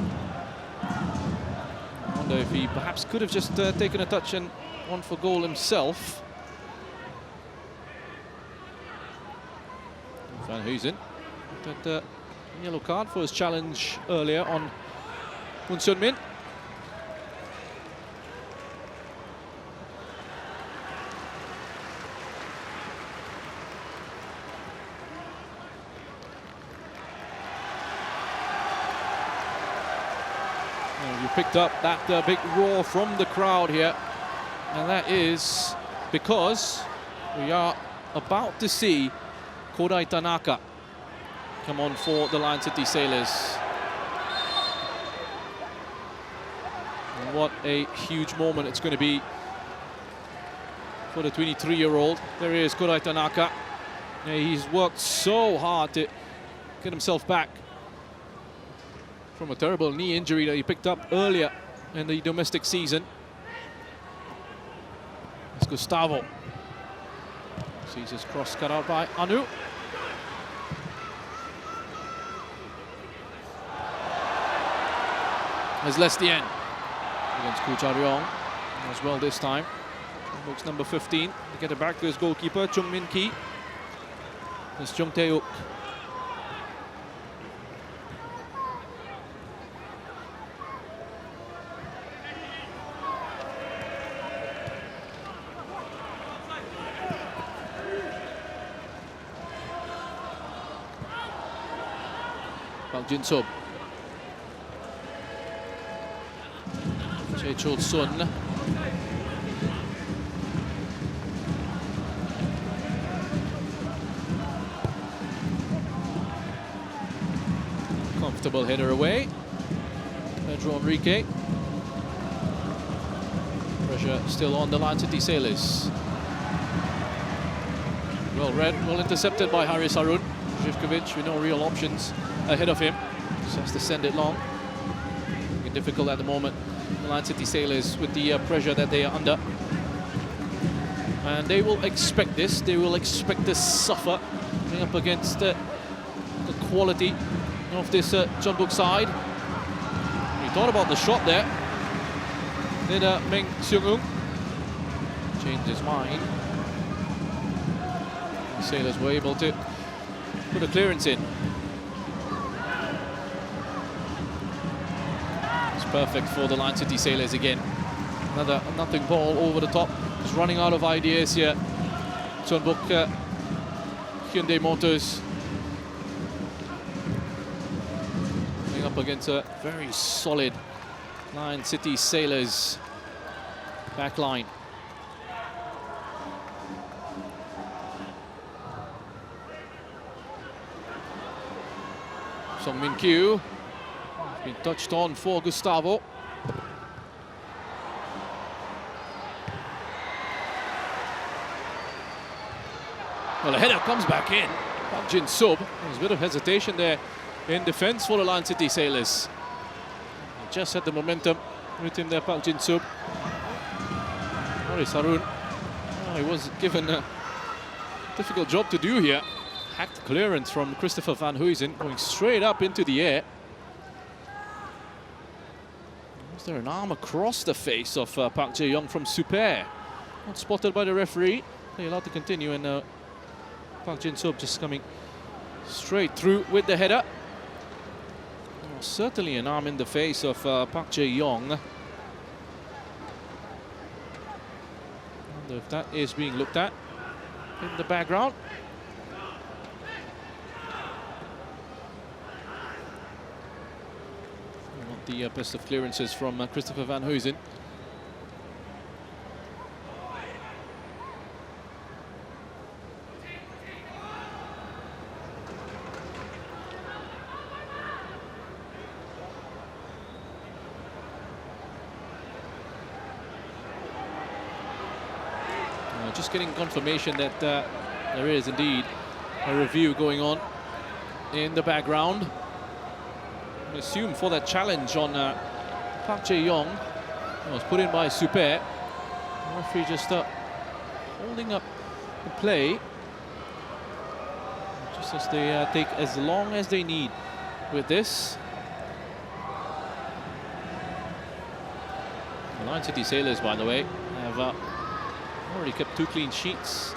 I wonder if he perhaps could have just taken a touch and one for goal himself. Van Huysen. That yellow card for his challenge earlier on Moon Seon-min. You picked up that big roar from the crowd here, and that is because we are about to see Kodai Tanaka come on for the Lion City Sailors. And what a huge moment it's going to be for the 23-year-old. There he is, Kodai Tanaka. Yeah, he's worked so hard to get himself back from a terrible knee injury that he picked up earlier in the domestic season. It's Gustavo. Sees his cross cut out by Anu. There's Lestien against Koo Cha-ryong as well this time. Jeonbuk's number 15 to get it back to his goalkeeper, Chung Min-ki. There's Chung Tae-uk. Park Jin-sub. Chae Chol-sun. Comfortable header away. Pedro Enrique. Pressure still on the Lion City Sailors. Well read, well intercepted by Haris Harun. Živkovic with no real options ahead of him. Just has to send it long. Making it difficult at the moment. The Lion City Sailors with the pressure that they are under. And they will expect this. They will expect to suffer coming up against the quality of this Jeonbuk side. He thought about the shot there. Did Meng Seung-ung change his mind. The Sailors were able to put a clearance in. It's perfect for the Lion City Sailors again. Another nothing ball over the top. Just running out of ideas here. Jeonbuk Hyundai Motors going up against a very solid Lion City Sailors back line. Song Min-kyu Been touched on for Gustavo. Well, the header comes back in. Park Jin-sub. There's a bit of hesitation there in defence for the Lion City Sailors. He just had the momentum with him there, Park Jin-sub. Maurice Harun. Oh, he was given a difficult job to do here. Hacked clearance from Christopher Van Huysen, going straight up into the air. Was there an arm across the face of Park Jae-yong from Super? Not spotted by the referee. They're allowed to continue, and Park Jin-sub just coming straight through with the header. Oh, certainly an arm in the face of Park Jae-yong. Wonder if that is being looked at in the background. Not the best of clearances from Christopher Van Huysen. Just getting confirmation that there is indeed a review going on in the background. I assume for that challenge on Park Jae-yong. It was put in by Super. The referee just holding up the play. Just as they take as long as they need with this. The Lion City Sailors, by the way, have already kept 2 clean sheets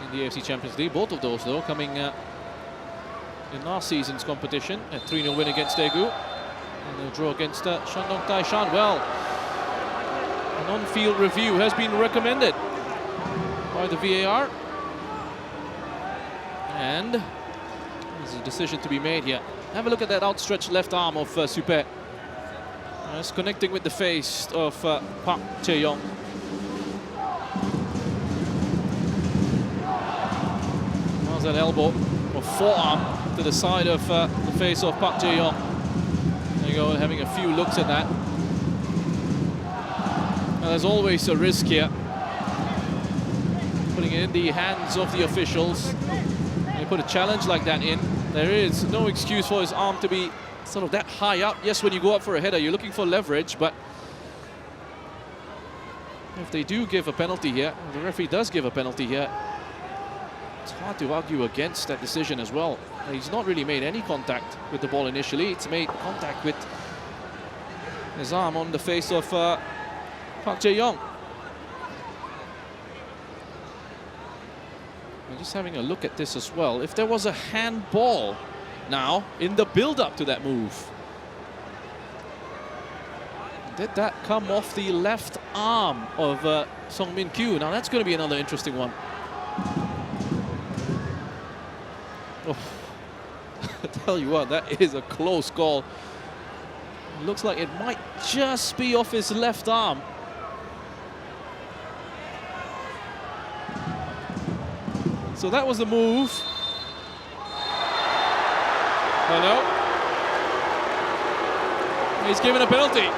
in the AFC Champions League. Both of those, though, coming in last season's competition. A 3-0 win against Daegu and a draw against Shandong Taishan. Well, an on-field review has been recommended by the VAR. And there's a decision to be made here. Have a look at that outstretched left arm of Super. It's connecting with the face of Park Jae-yong. That elbow or forearm to the side of the face of Park Jae-yong. There you go, having a few looks at that. Now, there's always a risk here. Putting it in the hands of the officials. When you put a challenge like that in, there is no excuse for his arm to be sort of that high up. Yes, when you go up for a header, you're looking for leverage, but if they do give a penalty here, the referee does give a penalty here, it's hard to argue against that decision as well. He's not really made any contact with the ball initially. It's made contact with his arm on the face of Park Jae-yong. I'm just having a look at this as well. If there was a handball now in the build-up to that move, did that come off the left arm of Song Min-kyu? Now that's going to be another interesting one. Oh, I tell you what, that is a close call. It looks like it might just be off his left arm. So that was the move. Oh no. He's given a penalty.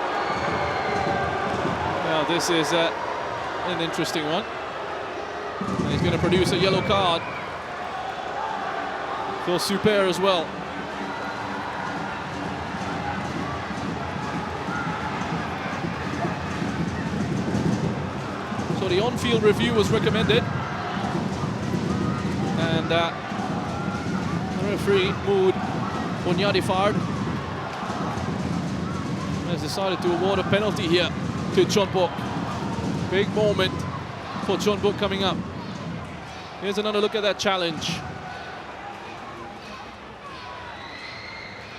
Now this is an interesting one. And he's going to produce a yellow card for Super as well. So the on-field review was recommended, and the referee, Mood Bonyadifard, has decided to award a penalty here to Jeonbuk. Big moment for Jeonbuk coming up. Here's another look at that challenge.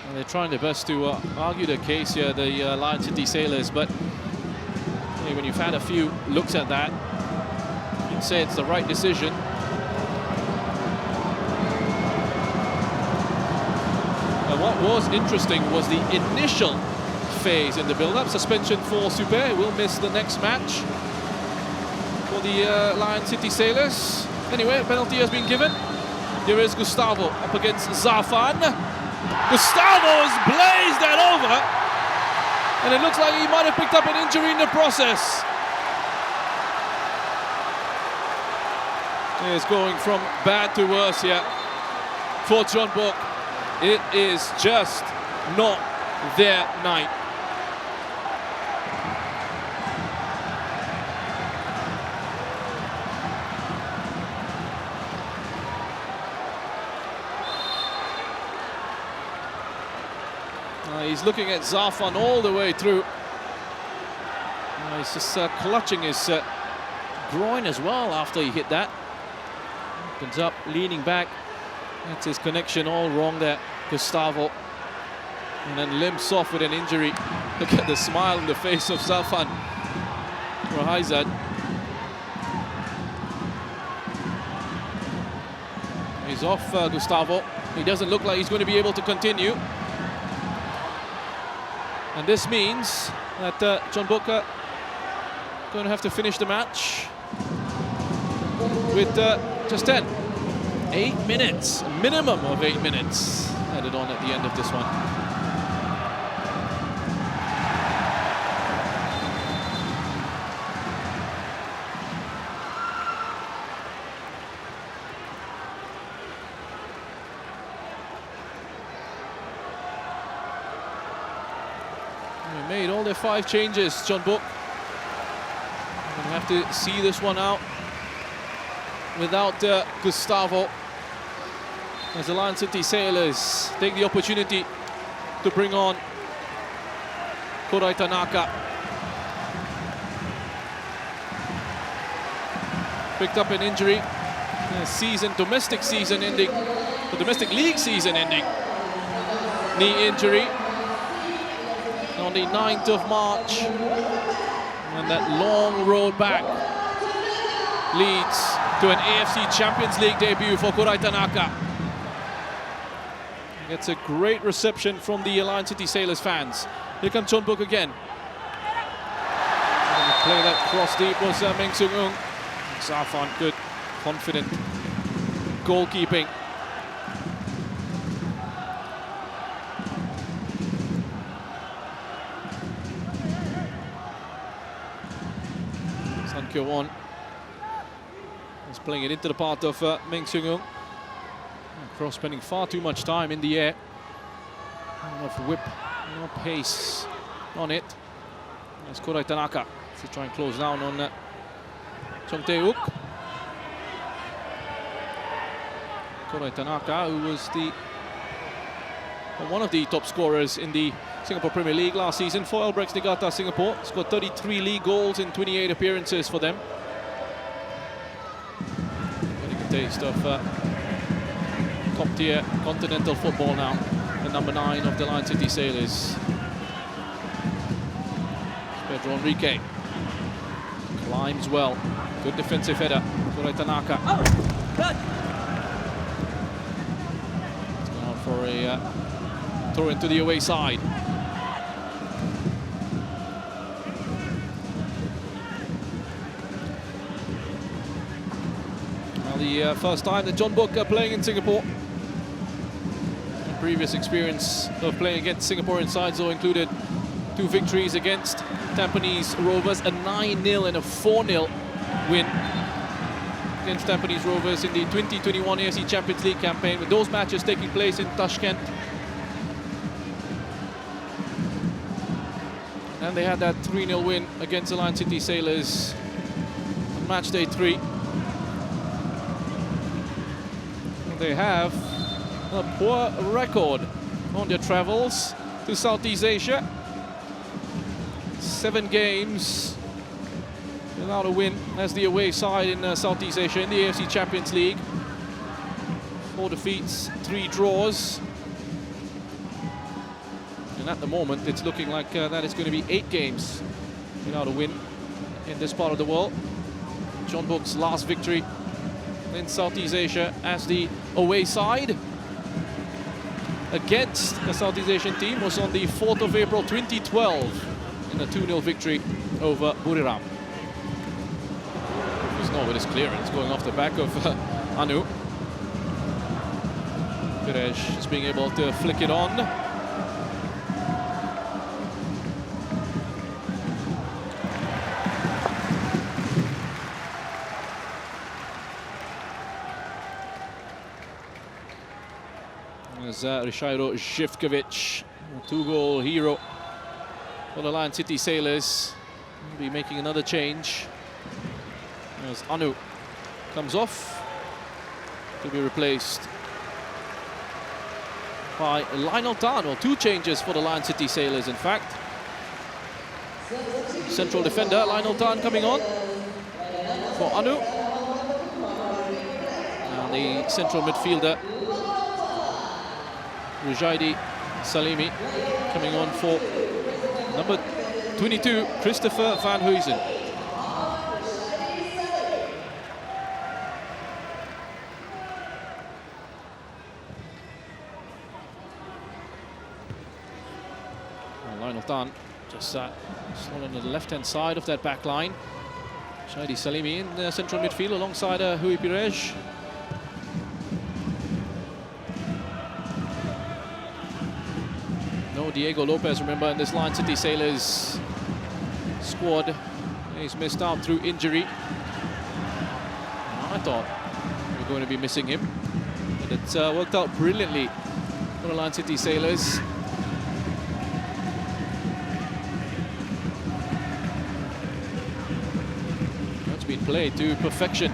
And they're trying their best to argue their case here, the Lion City Sailors, but hey, when you've had a few looks at that, you can say it's the right decision. Now, what was interesting was the initial phase in the build-up. Suspension for Super, will miss the next match for the Lion City Sailors. Anyway, a penalty has been given. Here is Gustavo up against Zafan. Gustavo has blazed that over, and it looks like he might have picked up an injury in the process. He is going from bad to worse here for Jeonbuk. It is just not their night. He's looking at Zafan all the way through. He's just clutching his groin as well after he hit that. Opens up, leaning back. That's his connection all wrong there, Gustavo. And then limps off with an injury. Look at the smile on the face of Zafan Rahizad. He's off, Gustavo. He doesn't look like he's going to be able to continue. And this means that Jeonbuk going to have to finish the match with just 10. 8 minutes, a minimum of 8 minutes added on at the end of this one. They made all their 5 changes, Jeonbuk. Gonna have to see this one out without Gustavo, as the Lion City Sailors take the opportunity to bring on Korai Tanaka. Picked up an injury, domestic season ending, the domestic league season ending knee injury on the 9th of March, and that long road back leads to an AFC Champions League debut for Korai Tanaka. Gets a great reception from the Lion City Sailors fans. Here comes Jeonbuk again. Play that cross deep was Meng Seung-eun. Zafan, good, confident goalkeeping. Sun Kyo-won is playing it into the path of Meng Seung-eun. Cross spending far too much time in the air. Not enough whip, no pace on it. There's Korai Tanaka to try and close down on Chung Tae-wook. Korai Tanaka, who was one of the top scorers in the Singapore Premier League last season for Albrechts Niigata Singapore. Scored 33 league goals in 28 appearances for them. Getting a taste of top-tier continental football now. The number 9 of the Lion City Sailors. Pedro Enrique climbs well. Good defensive header. Korai Tanaka. It's gone out for a throw into the away side. Now the first time that Jeonbuk are playing in Singapore. Previous experience of playing against Singaporean sides though included 2 victories against Tampines Rovers, a 9-0 and a 4-0 win against Tampines Rovers in the 2021 AFC Champions League campaign, with those matches taking place in Tashkent. And they had that 3-0 win against the Lion City Sailors on match day 3. They have a poor record on their travels to Southeast Asia. 7 games without a win as the away side in Southeast Asia in the AFC Champions League. 4 defeats, 3 draws. And at the moment, it's looking like that it's going to be 8 games without a win in this part of the world. Jeonbuk's last victory in Southeast Asia as the away side against the Southeast Asian team was on the 4th of April 2012 in a 2-0 victory over Buriram. There's no with his clearance going off the back of Anu. Perez just being able to flick it on. As Ryszard Żywkovic, two-goal hero for the Lion City Sailors, will be making another change. As Anu comes off to be replaced by Lionel Tan. Well, two changes for the Lion City Sailors, in fact. Central defender Lionel Tan coming on for Anu. And the central midfielder Rujaidi Salimi coming on for number 22, Christopher Van Huysen. Lionel Tan just slot on the left-hand side of that back line. Rujaidi Salimi in the central midfield alongside Rui Perez. No Diego Lopez, remember, in this Lion City Sailors squad. He's missed out through injury. I thought we were going to be missing him, but it's worked out brilliantly for the Lion City Sailors. That's been played to perfection.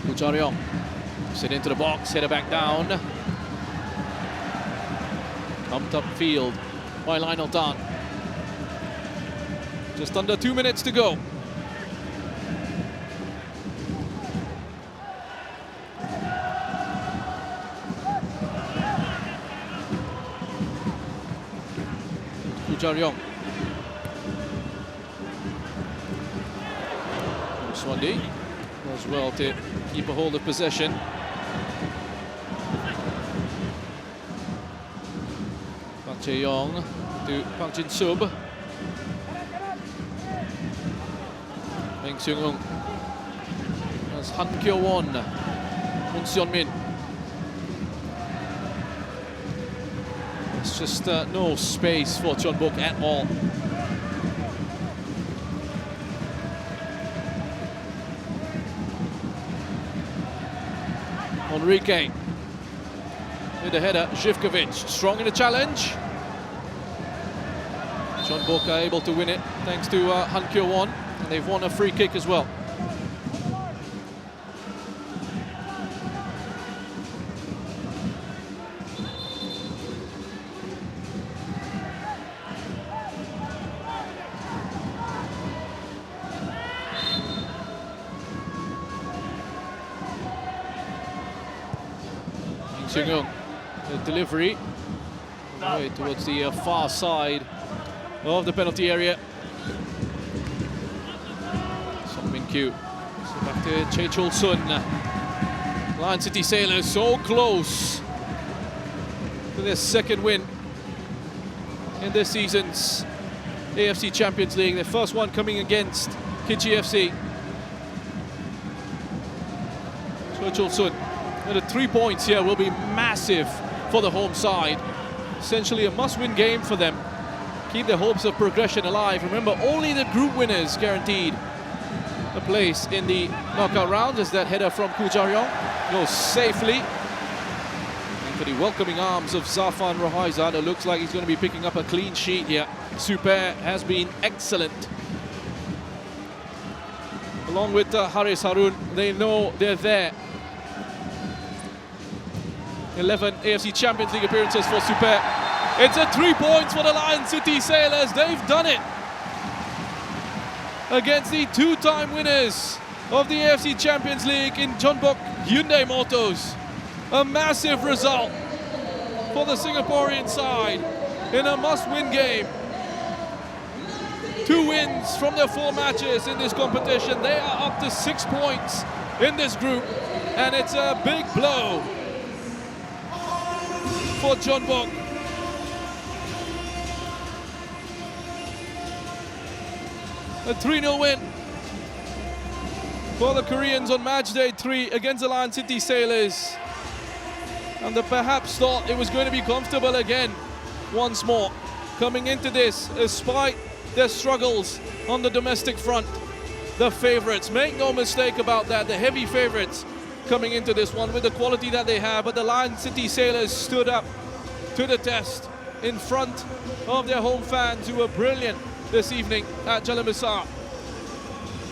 Kucharyong. Sit into the box, header back down. Pumped up field by Lionel Tan. Just under 2 minutes to go. Kucharyong. Swandi does well to keep a hold of possession. Park Jae-yong to Park Jin-sub. Meng Seung-eun. That's Han Kyo-won. Moon Seon-min. It's just no space for Jeonbuk at all. Enrique with the header. Żywkovic strong in the challenge. Jeonbuk are able to win it thanks to Han Kyo-won, and they've won a free kick as well. Seung-eun, the delivery away towards the far side of the penalty area. Song Min-kyu. So back to Chae Chul-sun. Lion City Sailors so close to their second win in this season's AFC Champions League. Their first one coming against Kitchee FC. Chae Chul-sun. And the 3 points here will be massive for the home side. Essentially a must-win game for them. Keep their hopes of progression alive. Remember, only the group winners guaranteed a place in the knockout rounds, as that header from Kucharyong goes safely into the welcoming arms of Zafan Rohaizad. It looks like he's going to be picking up a clean sheet here. Super has been excellent. Along with Haris Harun, they know they're there. 11 AFC Champions League appearances for Super. It's a 3 points for the Lion City Sailors. They've done it against the two-time winners of the AFC Champions League in Jeonbuk Hyundai Motors. A massive result for the Singaporean side in a must-win game. 2 wins from their 4 matches in this competition. They are up to 6 points in this group, and it's a big blow for Jeonbuk. A 3-0 win for the Koreans on match day 3 against the Lion City Sailors. And they perhaps thought it was going to be comfortable again once more. Coming into this, despite their struggles on the domestic front, the favorites, make no mistake about that, the heavy favorites coming into this one with the quality that they have. But the Lion City Sailors stood up to the test in front of their home fans, who were brilliant this evening at Jeonbuk.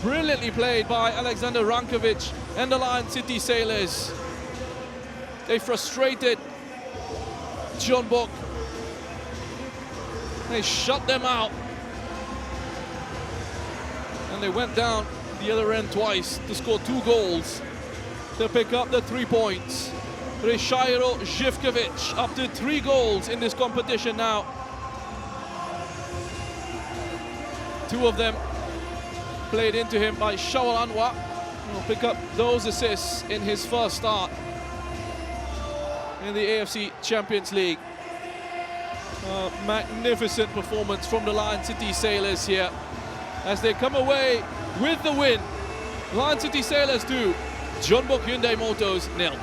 Brilliantly played by Alexander Rankovic and the Lion City Sailors. They frustrated Jeonbuk. They shut them out. And they went down the other end twice to score 2 goals to pick up the 3 points. Ryszajro Żywkiewicz up to 3 goals in this competition now. 2 of them played into him by Shawal Anwar. He'll pick up those assists in his first start in the AFC Champions League. Magnificent performance from the Lion City Sailors here as they come away with the win. Lion City Sailors 2, Jeonbuk Hyundai Motors 0.